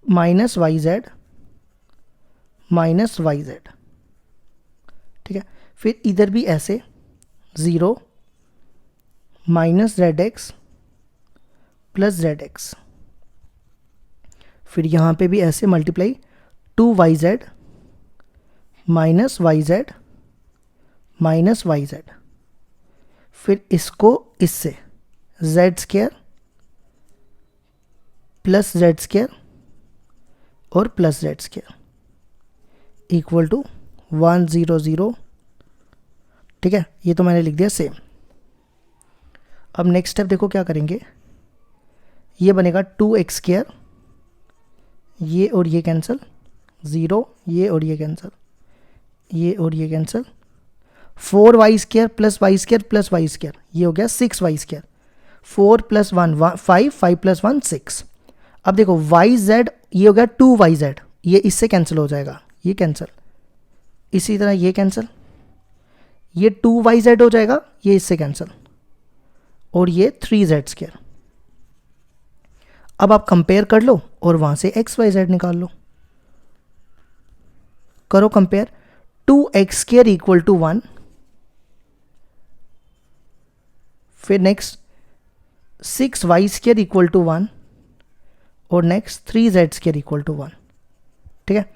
minus Y Z minus Y Z. ठीक है, फिर इधर भी ऐसे 0 minus Z X plus Z X, फिर यहाँ पे भी ऐसे multiply 2 Y Z minus Y Z minus Y Z, फिर इसको इससे Z square plus Z square और plus Z square equal to 1 0 0। ठीक है, ये तो मैंने लिख दिया सेम। अब नेक्स्ट स्टेप देखो क्या करेंगे, ये बनेगा 2x स्क्वायर, ये और ये कैंसिल 0, ये और ये कैंसिल, ये और ये cancel, 4 y square plus y square plus y square, ये हो गया 6 वाई स्क्वायर, 4 प्लस 1 5 5 प्लस 1 6। अब देखो वाई जेड, ये हो गया 2 वाई जेड, ये इससे कैंसिल हो जाएगा, ये कैंसिल, इसी तरह ये कैंसिल, ये 2 वाई जेड हो जाएगा, ये इससे कैंसिल, और ये 3 जेड स्क्वायर। अब आप कंपेयर कर लो और वहां से एक्स वाई जेड निकाल लो। करो compare, 2x square equal to 1, फिर next 6 y square equal to 1 और next 3 z square equal to 1। ठीक है,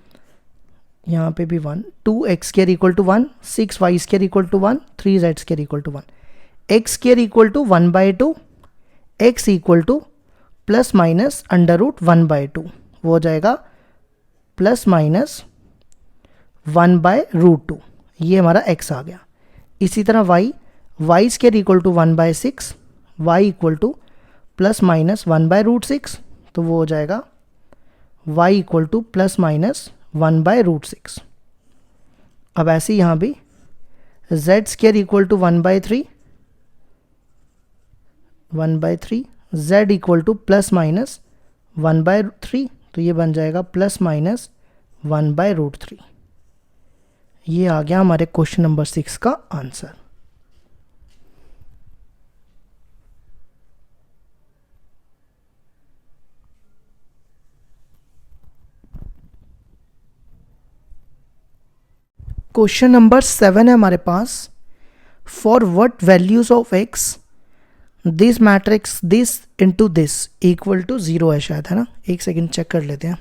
यहाँ पे भी 1, 2x square equal to 1, 6 y square equal to 1, 3 z square equal to 1, x square equal to 1/2, x equal to plus minus under root 1/2, वो हो जाएगा प्लस माइनस 1/√2, ये हमारा x आ गया। इसी तरह y, y square equal to 1/6, y equal to plus minus 1/√6, तो वो हो जाएगा y equal to plus minus 1/√6। अब ऐसे ही यहाँ भी z square equal to 1/3, z equal to plus minus 1/3, तो ये बन जाएगा प्लस माइनस 1/√3। ये आ गया हमारे क्वेश्चन नंबर 6 का आंसर। क्वेश्चन नंबर 7 है हमारे पास, for what values of x this matrix this into this equal to 0 है शायद, है ना, एक सेकंड चेक कर लेते हैं।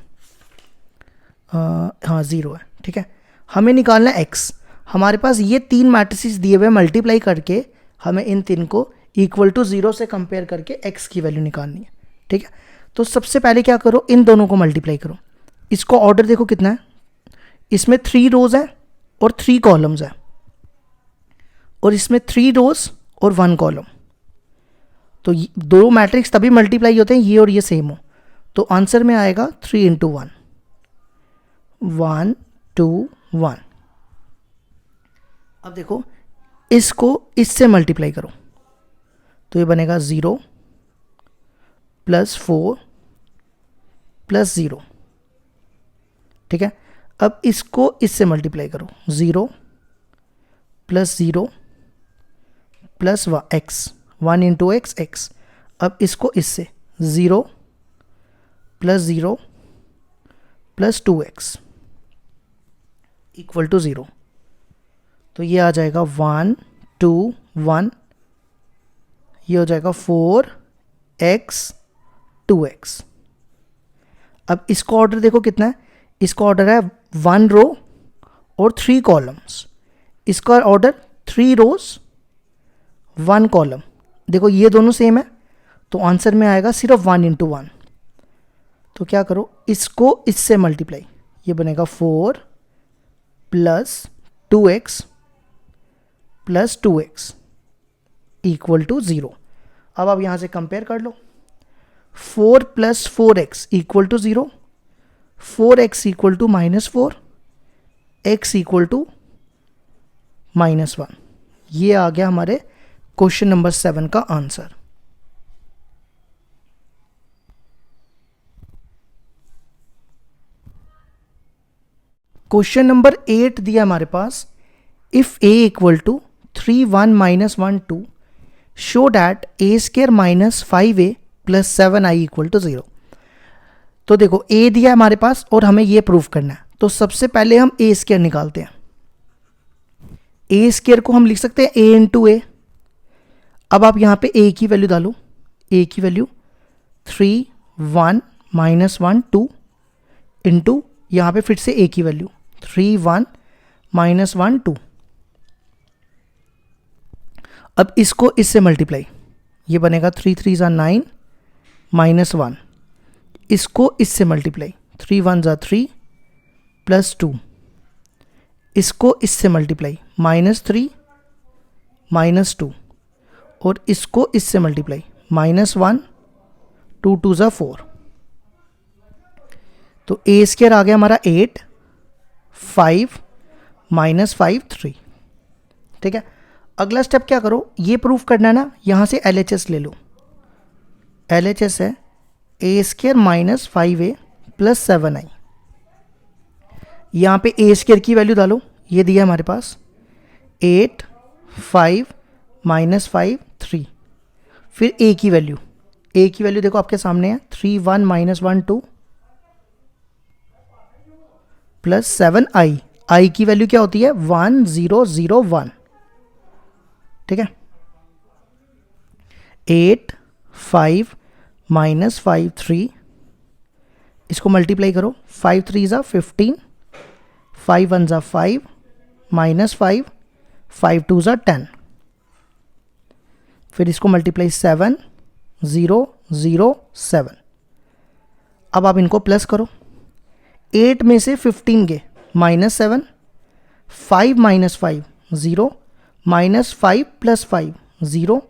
हाँ 0 है, ठीक है। हमें निकालना है x। हमारे पास ये 3 मैट्रिसेस दिए हुए, मल्टीप्लाई करके हमें इन 3 को इक्वल टू 0 से कंपेयर करके x की वैल्यू निकालनी है, ठीक है। तो सबसे पहले क्या करो, इन दोनों को मल्टीप्लाई करो। इसको ऑर्डर देखो कितना है, इसमें 3 रोज है और 3 कॉलम्स है, और इसमें 3 रोज और 1 कॉलम। तो दो मैट्रिक्स तभी मल्टीप्लाई होते हैं ये और ये सेम हो, तो आंसर में आएगा 3 × 1, 1 2 1। अब देखो इसको इससे मल्टीप्लाई करो, तो ये बनेगा 0 + 4 + 0, ठीक है। अब इसको इससे मल्टीप्लाई करो, 0 + 0 + x, 1 × x x। अब इसको इससे 0 + 0 + 2x इक्वल टू 0, तो ये आ जाएगा 1 2 1, ये हो जाएगा 4x 2x। अब इसको ऑर्डर देखो कितना है, इसका ऑर्डर है 1 रो और 3 कॉलम्स, इसका ऑर्डर 3 रोज 1 कॉलम। देखो ये दोनों सेम है, तो आंसर में आएगा सिर्फ 1 × 1। तो क्या करो, इसको इससे मल्टीप्लाई, ये बनेगा 4 + 2x + 2x इक्वल टू 0। अब आप यहाँ से कंपेयर कर लो, 4 + 4x equal to 0, 4x equal to -4, x equal to -1। ये आ गया हमारे क्वेश्चन नंबर 7 का आंसर। क्वेश्चन नंबर 8 दिया हमारे पास, if a equal to 3 1 -1 2 show that a² -5a + 7i equal to 0। तो देखो a दिया है हमारे पास और हमें ये प्रूफ करना है, तो सबसे पहले हम a² निकालते हैं। a² को हम लिख सकते हैं a × a। अब आप यहाँ पे a की वैल्यू डालो, a की वैल्यू 3 1 -1 2 इंटू यहाँ पे फिर से a की वैल्यू 3 1 -1 2। अब इसको इससे मल्टीप्लाई, ये बनेगा 3 3 = 9 -1। इसको इससे मल्टीप्लाई, 3 1 = 3 + 2। इसको इससे मल्टीप्लाई, -3 -2, और इसको इससे मल्टीप्लाई, -1 2 2 = 4। तो a² आ गया हमारा 8 5 -5 3, ठीक है। अगला स्टेप क्या करो, ये प्रूफ करना है ना, यहाँ से LHS ले लो। LHS है a² -5a + 7i। यहाँ पे a² की वैल्यू डालो, ये दिया हमारे पास 8 5 -5 3। फिर a की वैल्यू देखो आपके सामने है 3 1 -1 2 + 7i। i की वैल्यू क्या होती है 1 0 0 1, ठीक है। 8 5 -5 3, इसको मल्टीप्लाई करो, 5 3 = 15, 5 1 = 5 -5 5 2 = 10। फिर इसको मल्टीप्लाई 7 0 0 7। अब आप इनको प्लस करो, 8 में से 15 के -7, 5 - 5 0, -5 + 5 0,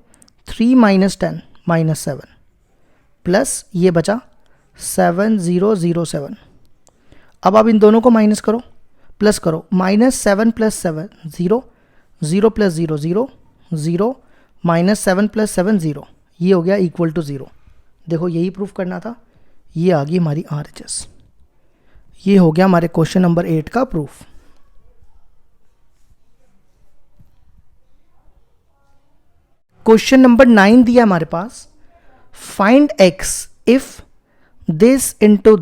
3 - 10 -7 प्लस ये बचा 7007। अब आप इन दोनों को माइनस करो, प्लस करो, -7 + 7 0, 0 + 0 0, 0 -7 + 7 0, ये हो गया इक्वल टू 0। देखो यही प्रूफ करना था, ये आ गई हमारी RHS। ये हो गया हमारे क्वेश्चन नंबर 8 का प्रूफ। क्वेश्चन नंबर 9 दिया हमारे पास, find x if this into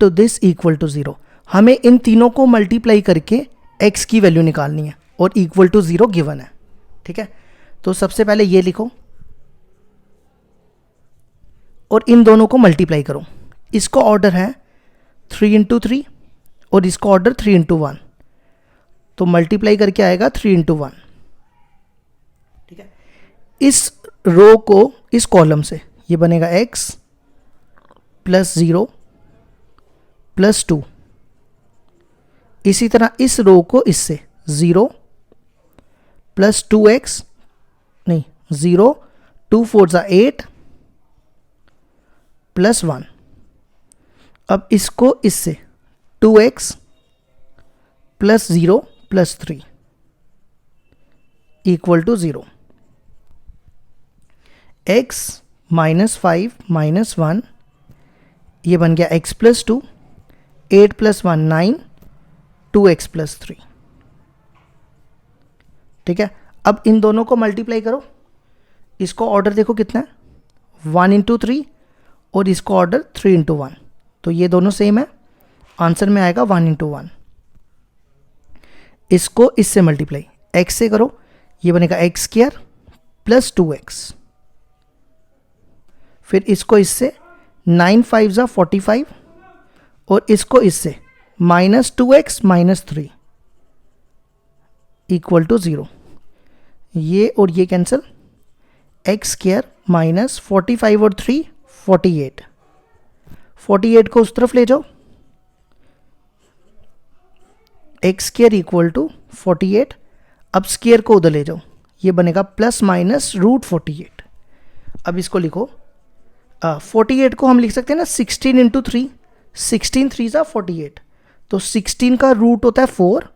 this equal to 0। हमें इन तीनों को मल्टीप्लाई करके x की वैल्यू निकालनी है और इक्वल टू 0 गिवन है। ठीक है, तो सबसे पहले ये लिखो और इन दोनों को मल्टीप्लाई करो। इसको ऑर्डर है 3 × 3 और इसको ऑर्डर 3 × 1, तो मल्टीप्लाई करके आएगा 3 × 1। ठीक है, इस रो को इस कॉलम से ये बनेगा x + 0 + 2। इसी तरह इस रो को इससे 0 + 2x, नहीं 0, 2 × 4 = 8 + 1। अब इसको इससे 2x + 0 + 3 इक्वल टू 0। x -5 - 1, ये बन गया x + 2, 8 + 1 9, 2x + 3। ठीक है, अब इन दोनों को मल्टीप्लाई करो। इसको ऑर्डर देखो कितना है, 1 × 3 और इसको ऑर्डर 3 × 1, तो ये दोनों सेम है। आंसर में आएगा 1 × 1। इसको इससे मल्टीप्लाई x से करो, ये बनेगा x² + 2x। फिर इसको इससे 9 × 5 = 45 और इसको इससे -2x - 3 इक्वल टू 0। ये और ये कैंसिल, x² -45 और 3 48, 48 को उस तरफ ले जाओ, x² इक्वल टू 48। अब स्क्वायर को उधर ले जाओ, ये बनेगा ±√48। अब इसको लिखो, 48 को हम लिख सकते हैं ना 16 × 3, 16 3 = 48, तो 16 का रूट होता है 4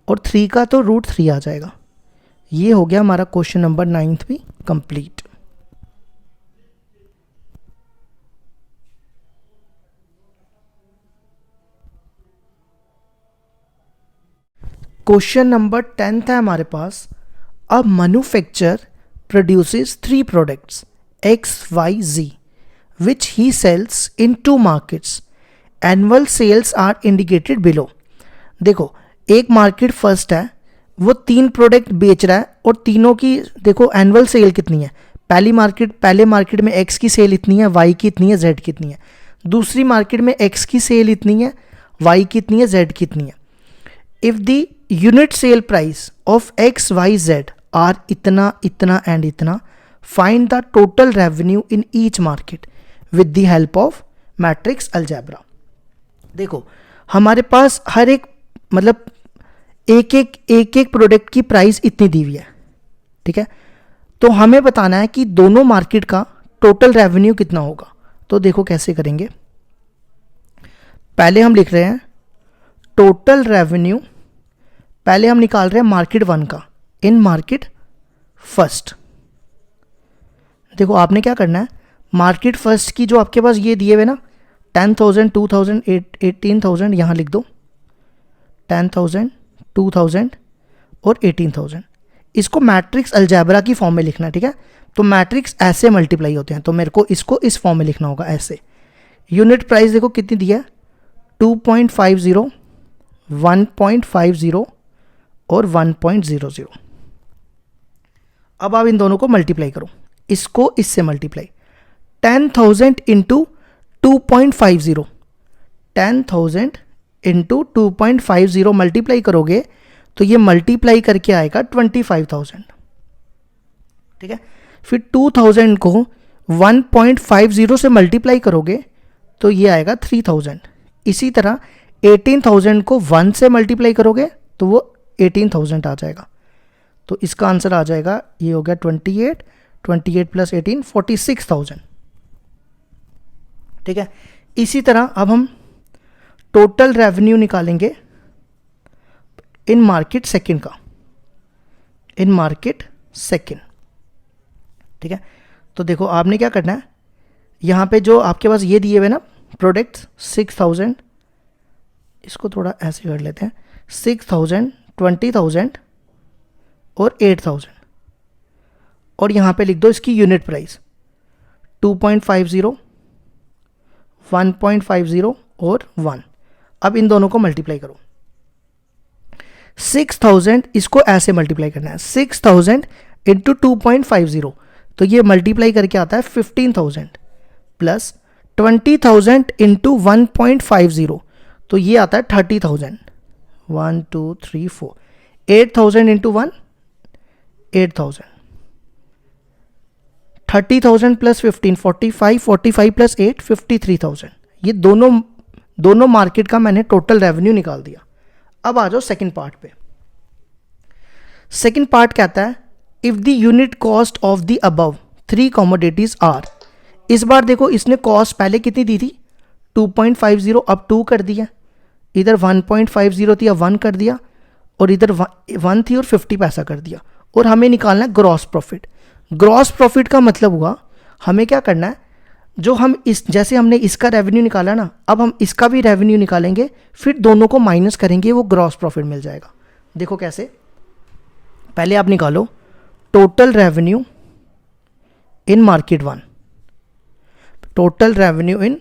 और 3 का तो √3 आ जाएगा। ये हो गया हमारा क्वेश्चन नंबर 9 भी कंप्लीट। क्वेश्चन नंबर 10 है हमारे पास, a manufacturer produces 3 products X, Y, Z which he sells in 2 markets. Annual sales are indicated below. देखो एक मार्केट फर्स्ट है, वो 3 प्रोडक्ट बेच रहा है और तीनों की देखो एनुअल सेल कितनी है। पहले मार्केट में X की सेल इतनी है, Y की इतनी है, Z की इतनी है। दूसरी मार्केट में X की सेल इतनी है, Y की इतनी है, Z की इतनी है। If the unit sale price of X, Y, Z are इतना इतना एंड इतना, find the total revenue in each market with the help of matrix algebra. देखो हमारे पास हर एक मतलब एक एक प्रोडक्ट की प्राइस इतनी दी हुई है। ठीक है, तो हमें बताना है कि दोनों मार्केट का टोटल रेवेन्यू कितना होगा। तो देखो कैसे करेंगे, पहले हम लिख रहे हैं टोटल रेवेन्यू, पहले हम निकाल रहे हैं मार्केट 1 का इन मार्केट फर्स्ट। देखो आपने क्या करना है, मार्केट फर्स्ट की जो आपके पास ये दिए हुए ना 10,000 2,000 18,000 यहाँ लिख दो, 10,000 2,000 और 18,000। इसको मैट्रिक्स अलजेब्रा की फॉर्म में लिखना है। ठीक है, तो मैट्रिक्स ऐसे मल्टीप्लाई होते हैं, तो मेरे को इसको इस फॉर्म में लिखना होगा ऐसे। यूनिट प्राइस देखो कितनी दी है, 2.50 1.50 और 1.00। अब आप इन दोनों को मल्टीप्लाई करो, इसको इससे मल्टीप्लाई 10,000 इंटू 2.50, 10,000 इंटू 2.50 मल्टीप्लाई करोगे तो ये मल्टीप्लाई करके आएगा 25,000। ठीक है, फिर 2,000 को 1.50 से मल्टीप्लाई करोगे तो ये आएगा 3,000। इसी तरह 18,000 को 1 से मल्टीप्लाई करोगे तो वो 18,000 आ जाएगा। तो इसका आंसर आ जाएगा, ये हो गया 28, 28 प्लस 18 46,000। ठीक है, इसी तरह अब हम टोटल रेवेन्यू निकालेंगे इन मार्केट सेकंड का, इन मार्केट सेकंड। ठीक है, तो देखो आपने क्या करना है, यहाँ पे जो आपके पास ये दिए हुए ना प्रोडक्ट्स 6,000, इसको थोड़ा ऐसे कर लेते हैं, 6,000, 20,000 और 8,000, और यहाँ पे लिख दो इसकी यूनिट प्राइस 2.50, 1.50 और 1। अब इन दोनों को मल्टीप्लाई करो। 6,000 इसको ऐसे मल्टीप्लाई करना है, 6,000 इंटू 2.50, तो ये मल्टीप्लाई करके आता है 15,000 प्लस 20,000 इंटू 1.50, तो ये आता है 30,000। 1 2 3 4, 8,000 इंटू 1 8,000, 30,000 प्लस 15 45, 45 प्लस 8 53,000। ये दोनों मार्केट का मैंने टोटल रेवेन्यू निकाल दिया। अब आ जाओ सेकंड पार्ट पे। सेकंड पार्ट कहता है if the unit cost of the above 3 commodities are. इस बार देखो इसने कॉस्ट पहले कितनी दी थी 2.50, अब 2 कर दिया, इधर 1.50 थी अब 1 कर दिया, और इधर 1 थी और 50 पैसा कर दिया, और हमें निकालना है ग्रॉस प्रॉफिट। ग्रॉस प्रॉफिट का मतलब हुआ हमें क्या करना है, जो हम इस जैसे हमने इसका रेवेन्यू निकाला ना, अब हम इसका भी रेवेन्यू निकालेंगे, फिर दोनों को माइनस करेंगे, वो ग्रॉस प्रॉफिट मिल जाएगा। देखो कैसे, पहले आप निकालो टोटल रेवेन्यू इन मार्केट 1, टोटल रेवेन्यू इन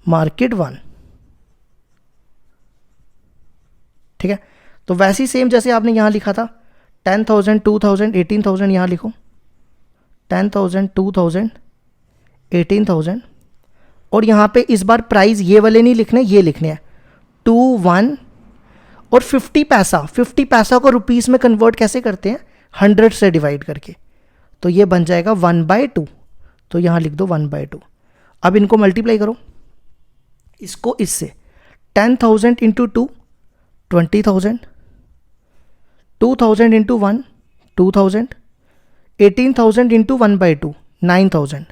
मार्केट 1। ठीक है, तो वैसे ही सेम जैसे आपने यहां लिखा था 10,000, 2,000, 18,000, यहां लिखो 10,000, 2,000, 18,000, और यहाँ पे इस बार प्राइस ये वाले नहीं लिखने, ये लिखने हैं 2 1 और 50 पैसा। 50 पैसा को रुपीस में कन्वर्ट कैसे करते हैं, 100 से डिवाइड करके, तो ये बन जाएगा 1/2, तो यहाँ लिख दो 1/2। अब इनको मल्टीप्लाई करो, इसको इससे 10,000 इंटू 2 20,000, 2,000 इंटू 1 2,000, 18,000 इंटू 1/2 9,000,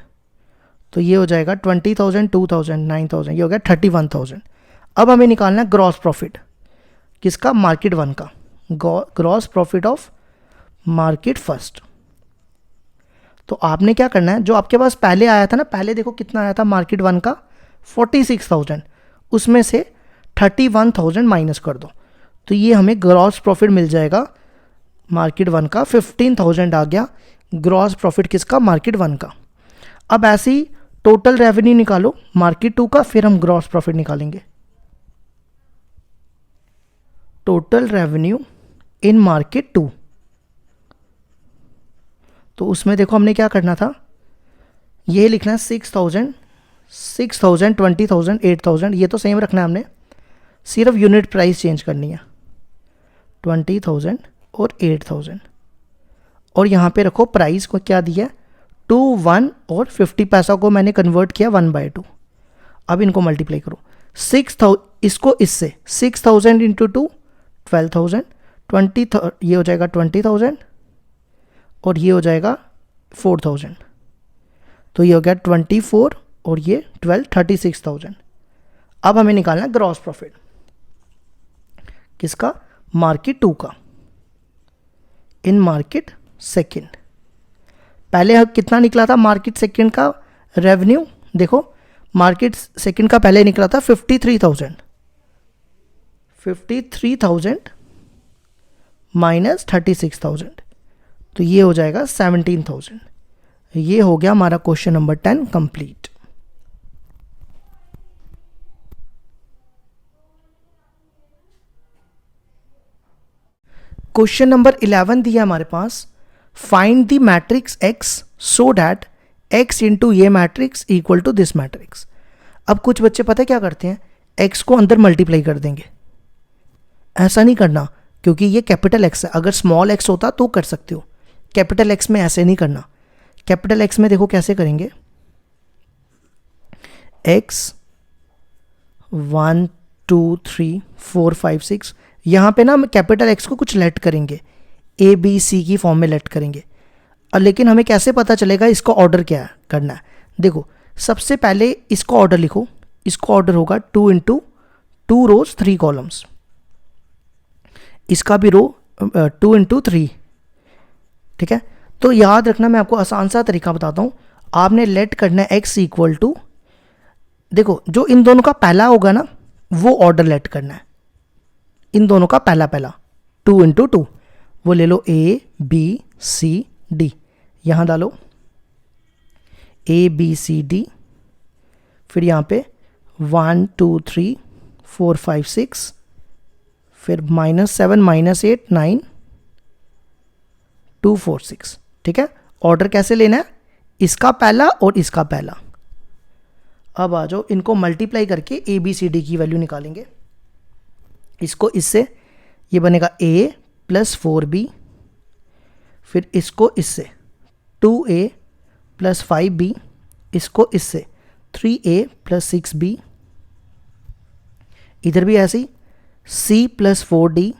तो ये हो जाएगा 20,000, 2,000, 9,000, ये हो गया 31,000। अब हमें निकालना है ग्रॉस प्रॉफिट किसका, मार्केट 1 का, gross profit of market first. तो आपने क्या करना है, जो आपके पास पहले आया था ना, पहले देखो कितना आया था मार्केट 1 का 46,000, उसमें से 31,000 माइनस कर दो, तो ये हमें ग्रॉस प्रॉफिट मिल जाएगा मार्केट 1 का 15,000 आ गया ग्रॉस प्रॉफिट किसका, मार्केट 1 का। अब ऐसे ही टोटल रेवेन्यू निकालो मार्केट 2 का, फिर हम ग्रॉस प्रॉफिट निकालेंगे। टोटल रेवेन्यू इन मार्केट 2, तो उसमें देखो हमने क्या करना था, ये लिखना है 6,000, 6,000, 20,000, 8,000, ये तो सेम रखना है हमने, सिर्फ यूनिट प्राइस चेंज करनी है 20,000 और 8,000, और यहाँ पे रखो प्राइस को क्या दिया 2 1 और 50 पैसा को मैंने कन्वर्ट किया 1/2। अब इनको मल्टीप्लाई करो 6,000, इसको इससे 6,000 इंटू 2 12,000, 20 ये हो जाएगा 20,000, और ये हो जाएगा 4,000, तो ये हो गया 24 और ये 12 36,000। अब हमें निकालना है ग्रॉस प्रॉफिट किसका, मार्केट 2 का, इन मार्केट सेकंड। पहले कितना निकला था मार्केट सेकंड का रेवेन्यू, देखो मार्केट सेकंड का पहले निकला था 53,000, 53,000 माइनस 36,000, तो ये हो जाएगा 17,000। ये हो गया हमारा question number 10 complete. Question number 11 दिया हमारे पास, find the matrix X so that X into ये matrix equal to this matrix. अब कुछ बच्चे पता है क्या करते हैं, एक्स को अंदर मल्टीप्लाई कर देंगे, ऐसा नहीं करना क्योंकि ये कैपिटल एक्स है, अगर स्मॉल एक्स होता तो कर सकते हो, कैपिटल एक्स में ऐसे नहीं करना। कैपिटल एक्स में देखो कैसे करेंगे, एक्स 1 2 3 4 5 6, यहाँ पे ना हम कैपिटल एक्स को कुछ लेट करेंगे, ए बी सी की फॉर्म में लेट करेंगे। लेकिन हमें कैसे पता चलेगा इसका ऑर्डर क्या करना है? देखो सबसे पहले इसको ऑर्डर लिखो, इसको ऑर्डर होगा 2 इंटू 2 रोज 3 कॉलम्स, इसका भी रो 2 इंटू 3, ठीक है। तो याद रखना, मैं आपको आसान सा तरीका बताता हूँ। आपने लेट करना है x इक्वल टू, देखो जो इन दोनों का पहला होगा ना वो ऑर्डर लेट करना है, इन दोनों का पहला 2 इंटू 2, वो ले लो A B C D, यहाँ डालो A B C D, फिर यहाँ पे 1 2 3 4 5 6, फिर -7 -8 9 2 4 6, ठीक है। ऑर्डर कैसे लेना है? इसका पहला और इसका पहला। अब आ जाओ, इनको मल्टीप्लाई करके ए बी सी डी की वैल्यू निकालेंगे। इसको इससे, ये बनेगा a प्लस 4b, फिर इसको इससे 2a प्लस 5b, इसको इससे 3a प्लस 6b, इधर भी ऐसे ही c plus 4d,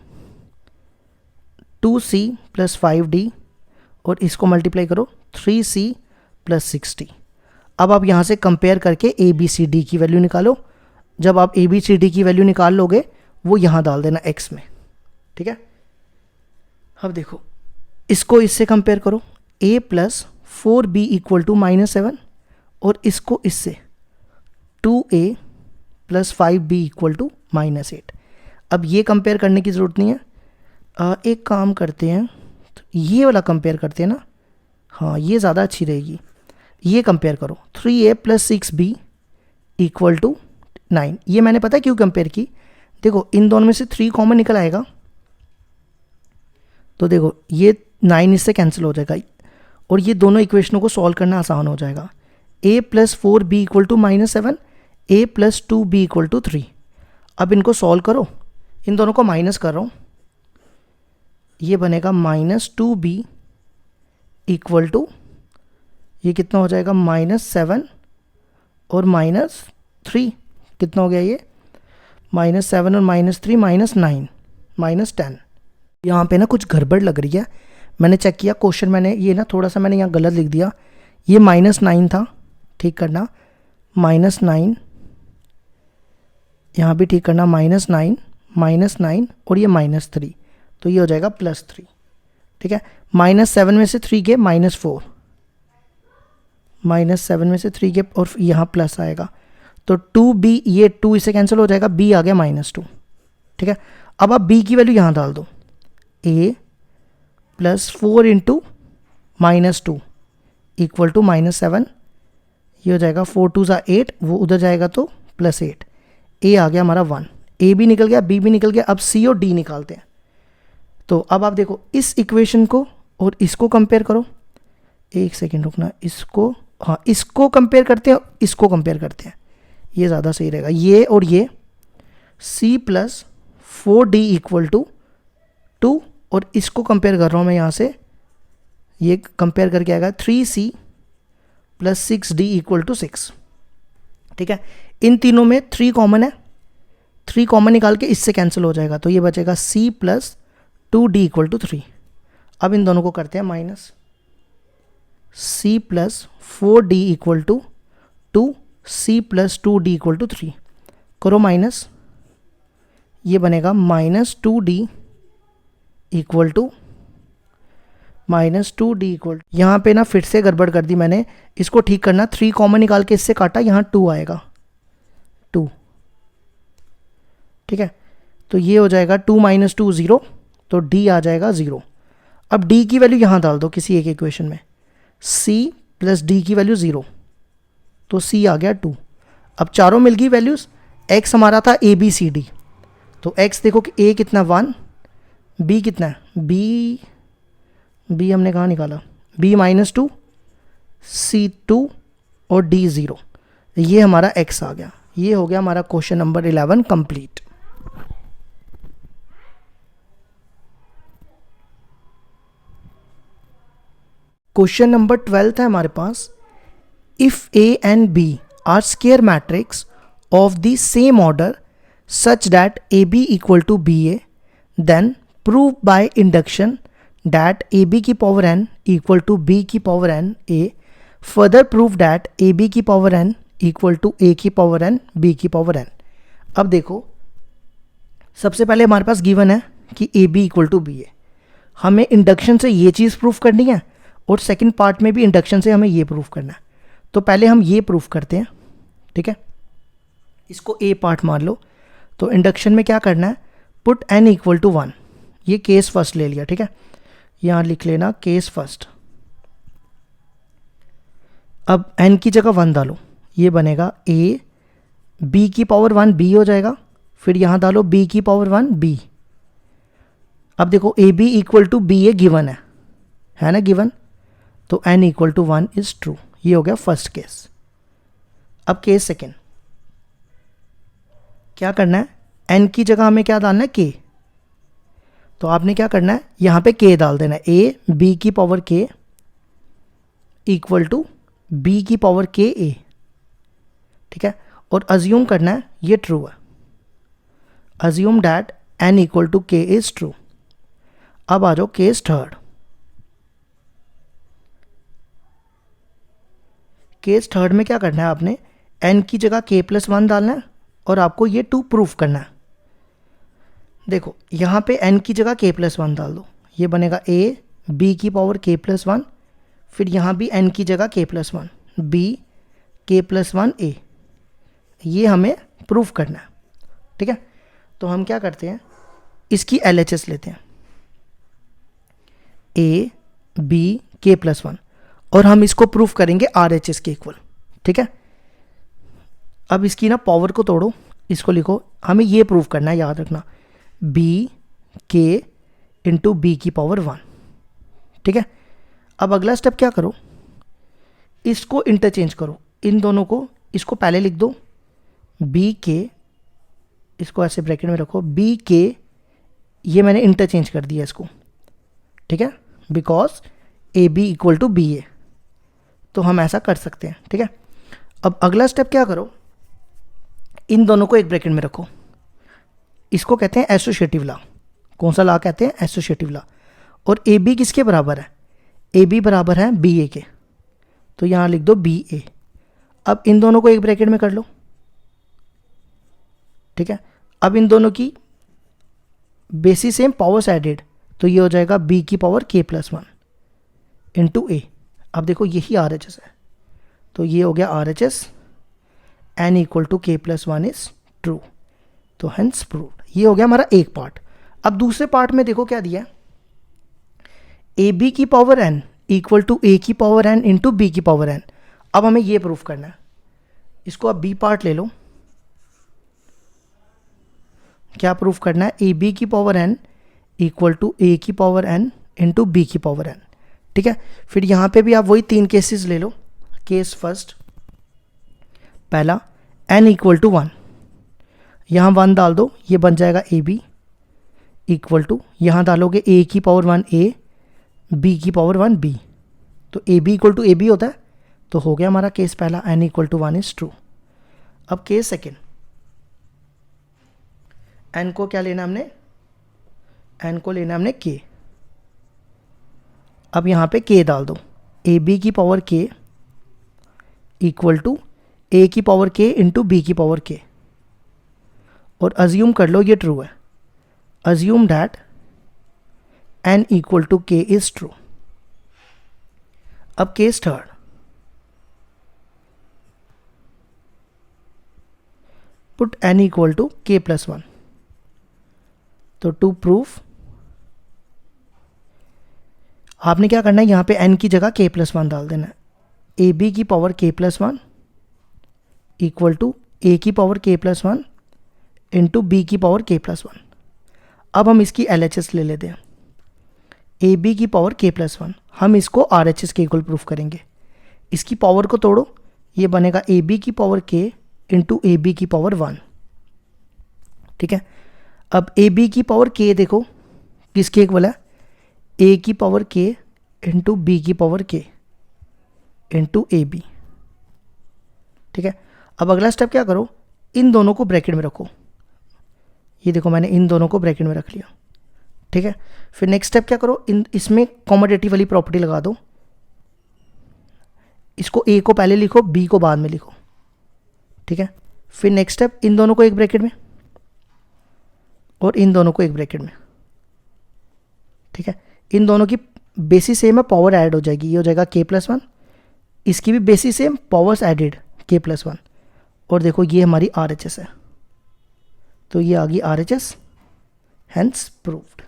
2c plus 5d, और इसको मल्टीप्लाई करो 3c प्लस 6d। अब आप यहाँ से कंपेयर करके ए बी सी डी की वैल्यू निकालो। जब आप ए बी सी डी की वैल्यू निकाल लोगे वो यहाँ डाल देना x में, ठीक है। अब देखो इसको इससे कंपेयर करो, a plus 4b equal to -7, और इसको इससे 2a plus 5b equal to -8। अब ये कंपेयर करने की ज़रूरत नहीं है, एक काम करते हैं, तो ये वाला कंपेयर करते हैं ना, हाँ ये ज़्यादा अच्छी रहेगी। ये कंपेयर करो 3a plus 6b equal to 9, ये मैंने पता है क्यों कंपेयर की। देखो इन दोनों में से 3 कॉमन निकल आएगा, तो देखो ये 9 इससे कैंसिल हो जाएगा, और ये दोनों इक्वेशनों को सॉल्व करना आसान हो जाएगा। a plus 4b equal to -7, a plus 2b equal to 3। अब इनको सॉल्व करो, इन दोनों को माइनस कर रहा हूँ, ये बनेगा -2b इक्वल टू, ये कितना हो जाएगा -7 और -3, कितना हो गया ये -7 और -3 -9 -10। यहाँ पे ना कुछ गड़बड़ लग रही है, मैंने चेक किया क्वेश्चन, मैंने ये ना थोड़ा सा मैंने यहाँ गलत लिख दिया, ये -9 था, ठीक करना -9, यहाँ भी ठीक करना -9 और ये -3, तो ये हो जाएगा +3, ठीक है। -7 में से 3 गए -4, -7 में से 3 गए और यहाँ प्लस आएगा, तो 2b, ये 2 इससे कैंसिल हो जाएगा, b आ गया -2, ठीक है। अब आप b की वैल्यू यहाँ डाल दो, a plus 4 into -2 equal to -7, ये हो जाएगा 4 2 ज़ा 8, वो उधर जाएगा तो +8, a आ गया हमारा 1, a भी निकल गया, b भी निकल गया। अब c और d निकालते हैं। तो अब आप देखो इस इक्वेशन को और इसको कंपेयर करो, एक सेकेंड रुकना, इसको, हाँ इसको कंपेयर करते हैं, इसको कंपेयर करते हैं, ये ज़्यादा सही रहेगा। ये और ये c plus 4d equal to 2, और इसको कंपेयर कर रहा हूँ मैं यहाँ से, ये कंपेयर करके आएगा 3c plus 6d equal to 6, ठीक है। इन तीनों में 3 कॉमन है, 3 कॉमन निकाल के इससे कैंसिल हो जाएगा, तो ये बचेगा c plus 2d equal to 3। अब इन दोनों को करते हैं minus, c plus 4d equal to 2, c plus 2d equal to 3, करो माइनस, ये बनेगा -2d equal to -2d equal, यहाँ पे ना फिर से गड़बड़ कर दी मैंने, इसको ठीक करना, 3 कॉमन निकाल के इससे काटा, यहाँ 2 आएगा 2, ठीक है। तो ये हो जाएगा 2 - 2 0, तो d आ जाएगा 0। अब d की वैल्यू यहाँ डाल दो किसी एक इक्वेशन में, c प्लस d की वैल्यू 0, तो c आ गया 2। अब चारों मिल गई वैल्यूज़, x हमारा था a b c d, तो x देखो कि a कितना 1, b कितना है, b हमने कहाँ निकाला, b -2, c 2 और d 0, ये हमारा x आ गया। ये हो गया हमारा question number 11 complete. Question number 12 है हमारे पास, if a and b are square matrix of the same order such that ab equal to ba, then prove by induction that A B की power N equal to B की power N A, further prove that A B की power N equal to A की पावर एन बी की पावर एन। अब देखो, सबसे पहले हमारे पास गिवन है कि A B equal to B है, हमें इंडक्शन से ये चीज़ प्रूफ करनी है और सेकंड पार्ट में भी इंडक्शन से हमें ये प्रूफ करना है। तो पहले हम ये प्रूफ करते हैं, ठीक है, इसको ए पार्ट मान लो। तो इंडक्शन में क्या करना है, पुट एन इक्वल टू 1, ये केस फर्स्ट ले लिया, ठीक है, यहाँ लिख लेना केस फर्स्ट। अब एन की जगह 1 डालो, ये बनेगा ए, बी की पावर 1 बी हो जाएगा, फिर यहाँ डालो बी की पावर 1 बी। अब देखो A B equal to B A given है ना गिवन, तो N equal to 1 is true. ये हो गया फर्स्ट केस। अब केस सेकेंड, क्या करना है, एन की जगह हमें क्या डालना है के, तो आपने क्या करना है यहाँ पे के डाल देना है, ए बी की पावर के इक्वल टू बी की पावर के ए, ठीक है, और अज्यूम करना है ये ट्रू है, assume that n equal to k is true. अब आ जाओ केस थर्ड। केस थर्ड में क्या करना है, आपने एन की जगह के प्लस 1 डालना है और आपको ये 2 प्रूफ करना है। देखो यहाँ पे एन की जगह के प्लस 1 डाल दो, ये बनेगा ए बी की पावर के प्लस 1, फिर यहाँ भी एन की जगह के प्लस 1 बी के प्लस 1 ए, ये हमें प्रूफ करना है, ठीक है। तो हम क्या करते हैं, इसकी LHS लेते हैं, ए बी के प्लस 1, और हम इसको प्रूफ करेंगे RHS के इक्वल, ठीक है। अब इसकी ना पावर को तोड़ो, इसको लिखो, हमें ये प्रूफ करना है, याद रखना, बी के इंटू बी की पावर 1, ठीक है। अब अगला स्टेप क्या करो, इसको इंटरचेंज करो, इन दोनों को, इसको पहले लिख दो बी के, इसको ऐसे ब्रैकेट में रखो, बी के, ये मैंने इंटरचेंज कर दिया इसको, ठीक है, because A B equal to B A, तो हम ऐसा कर सकते हैं, ठीक है। अब अगला स्टेप क्या करो, इन दोनों को एक ब्रैकेट में रखो, इसको कहते हैं एसोसिएटिव लॉ। कौन सा लॉ कहते हैं, एसोसिएटिव लॉ। और ए बी किसके बराबर है, ए बी बराबर है बी ए के, तो यहाँ लिख दो बी ए। अब इन दोनों को एक ब्रैकेट में कर लो, ठीक है। अब इन दोनों की बेसिस सेम, पावर्स एडेड, तो ये हो जाएगा बी की पावर के प्लस 1 इंटू ए। अब देखो यही RHS है, तो ये हो गया RHS, एन इक्वल टू के प्लस 1 इज ट्रू, तो हेंस प्रूव्ड। ये हो गया हमारा एक पार्ट। अब दूसरे पार्ट में देखो क्या दिया है, ए बी की power N equal to A की पावर एन इंटू बी की पावर एन। अब हमें ये प्रूफ करना है, इसको अब बी पार्ट ले लो, क्या प्रूफ करना है, ए बी की power N equal to A की पावर एन इंटू बी की पावर एन, ठीक है। फिर यहाँ पे भी आप वही 3 केसेस ले लो। केस फर्स्ट, पहला एन इक्वल टू 1, यहाँ 1 डाल दो, ये बन जाएगा ए बी इक्वल टू, यहाँ डालोगे ए की पावर 1 ए, बी की पावर 1 बी, तो A B equal to A B होता है, तो हो गया हमारा केस पहला, n equal to 1 is true. अब केस सेकेंड, एन को क्या लेना हमने, एन को लेना हमने के। अब यहाँ पे के डाल दो, ए बी की पावर के इक्वल टू ए की पावर के इंटू बी की पावर के, और अज्यूम कर लो ये ट्रू है, assume that n equal to k is true. अब case third, put n equal to के प्लस 1, तो टू प्रूफ आपने क्या करना है, यहाँ पे एन की जगह के प्लस 1 डाल देना है, ए बी की पावर के प्लस 1 इक्वल टू ए की पावर के प्लस 1 इंटू बी की पावर के प्लस 1। अब हम इसकी LHS ले लेते हैं, ए बी की पावर के प्लस 1, हम इसको RHS के इक्वल प्रूफ करेंगे। इसकी पावर को तोड़ो, ये बनेगा ए बी की पावर के इंटू ए बी की पावर 1, ठीक है। अब ए बी की पावर के देखो किसके इक्वल है, ए की पावर के इंटू बी की पावर के इंटू ए बी, ठीक है। अब अगला स्टेप क्या करो, इन दोनों को ब्रैकेट में रखो, ये देखो मैंने इन दोनों को ब्रैकेट में रख लिया, ठीक है। फिर नेक्स्ट स्टेप क्या करो, इसमें कॉमोडेटिव वाली प्रॉपर्टी लगा दो, इसको ए को पहले लिखो, बी को बाद में लिखो, ठीक है। फिर नेक्स्ट स्टेप, इन दोनों को एक ब्रैकेट में और इन दोनों को एक ब्रैकेट में, ठीक है। इन दोनों की बेसिस सेम है, पावर ऐड हो जाएगी, ये हो जाएगा k+1, इसकी भी basis same, powers added k+1, और देखो ये हमारी RHS है, तो ये आ गई RHS, हेंस प्रूव्ड।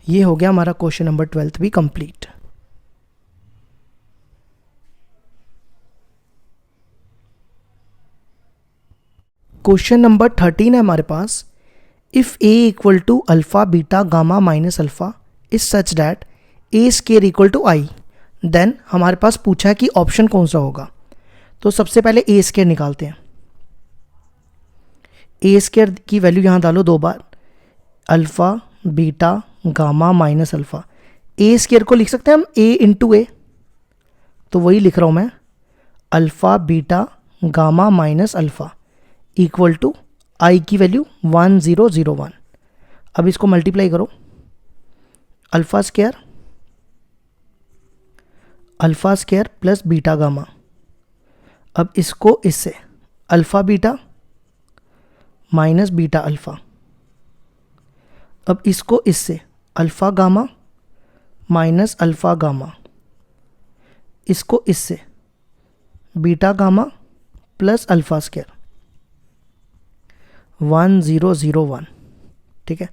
ये हो गया हमारा क्वेश्चन नंबर 12 भी कंप्लीट। क्वेश्चन नंबर 13 है हमारे पास, if a equal to alpha beta gamma minus alpha is such that a square equal to i, then हमारे पास पूछा है कि ऑप्शन कौन सा होगा। तो सबसे पहले a स्केयर निकालते हैं। a स्केयर की वैल्यू यहाँ डालो 2 बार, alpha beta gamma minus alpha. a square को लिख सकते हैं हम a इंटू ए, तो वही लिख रहा हूँ मैं, alpha beta gamma minus alpha equal to I की वैल्यू 1001। अब इसको मल्टीप्लाई करो, alpha square plus beta gamma. अब इसको इससे alpha beta minus beta alpha, अब इसको इससे alpha gamma minus alpha gamma, इसको इससे beta gamma plus alpha square 1001, ठीक है।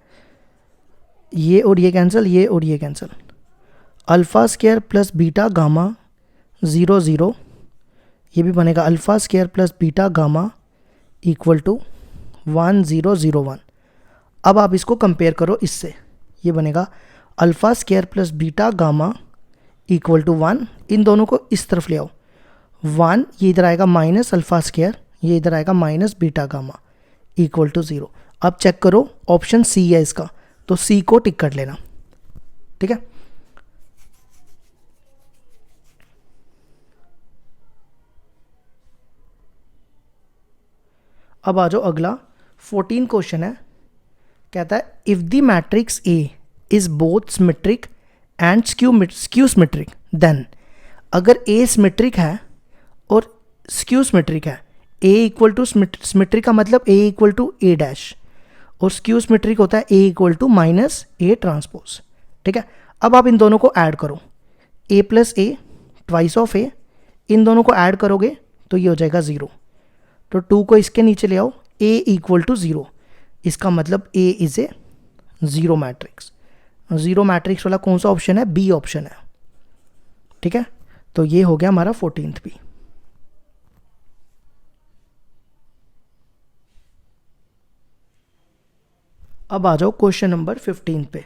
ये और ये कैंसिल, ये और ये cancel, alpha square plus beta gamma 00, ये भी बनेगा alpha square plus beta gamma equal to 1001। अब आप इसको कंपेयर करो इससे, ये बनेगा alpha square plus beta gamma equal to 1, इन दोनों को इस तरफ ले आओ, 1 ये इधर आएगा माइनस अल्फा स्केयर, ये इधर आएगा minus beta gamma equal to 0। अब चेक करो, ऑप्शन सी है इसका, तो सी को टिक कर लेना, ठीक है। अब आ जाओ अगला 14 क्वेश्चन है, कहता है if the matrix A is both symmetric and skew symmetric then, अगर ए सिमेट्रिक है और स्क्यू सिमेट्रिक है, ए इक्वल टू सिमेट्रिक का मतलब A equal to A dash, और स्क्यू सिमेट्रिक होता है A equal to minus A transpose, ठीक है। अब आप इन दोनों को ऐड करो, A plus A twice of A, इन दोनों को ऐड करोगे तो ये हो जाएगा 0, तो 2 को इसके नीचे ले आओ, ए इक्वल टू 0, इसका मतलब ए इज ए 0 मैट्रिक्स। 0 मैट्रिक्स वाला कौन सा ऑप्शन है, बी ऑप्शन है, ठीक है। तो ये हो गया हमारा 14th भी। अब आ जाओ क्वेश्चन नंबर 15 पे।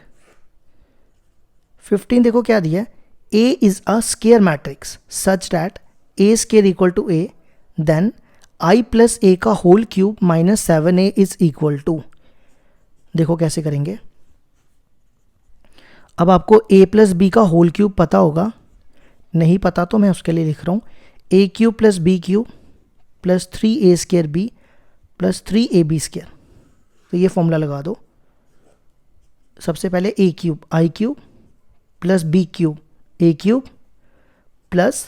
15 देखो क्या दिया है, A is a square matrix such that A square equal to A, then I plus A का whole cube minus 7a is equal to. देखो कैसे करेंगे, अब आपको a प्लस बी का होल क्यूब पता होगा, नहीं पता तो मैं उसके लिए लिख रहा हूँ a cube plus B cube plus 3a square B plus 3ab square. तो ये फॉर्मूला लगा दो, सबसे पहले a cube I cube plus B cube A cube plus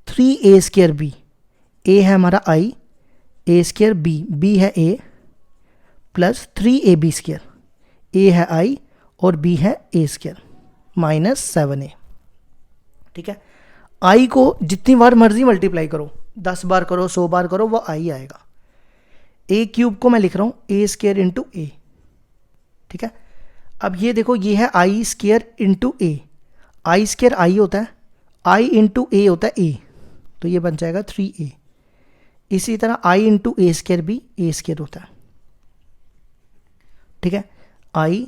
3a square B, a है हमारा i, a स्केयर b है a plus 3ab square, a है i और b है a स्केयर माइनस 7a, ठीक है। i को जितनी बार मर्जी मल्टीप्लाई करो, 10 बार करो, 100 बार करो, वो i आएगा। a क्यूब को मैं लिख रहा हूँ a स्केयर इंटू ए, ठीक है। अब ये देखो, ये है i square into A, I square I होता है, i इंटू ए होता है a, तो ये बन जाएगा 3a। इसी तरह i इंटू ए स्केयर भी ए स्केयर होता है, ठीक है। i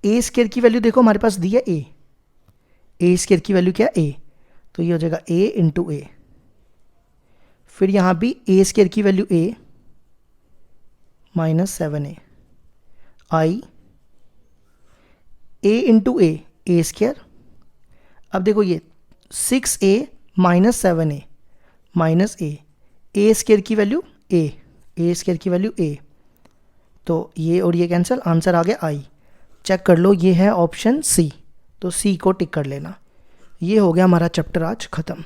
ए स्केयर की वैल्यू देखो हमारे पास दी है ए स्केयर की वैल्यू क्या है a, तो ये हो जाएगा a इंटू ए। फिर यहाँ भी ए स्केयर की value a minus 7a, I a into A square. अब देखो ये 6a माइनस 7a माइनस ए स्केयर की वैल्यू ए स्केयर की वैल्यू a, तो ये और ये कैंसिल, आंसर आ गया i। चेक कर लो, ये है ऑप्शन सी, तो सी को टिक कर लेना। ये हो गया हमारा चैप्टर आज ख़त्म।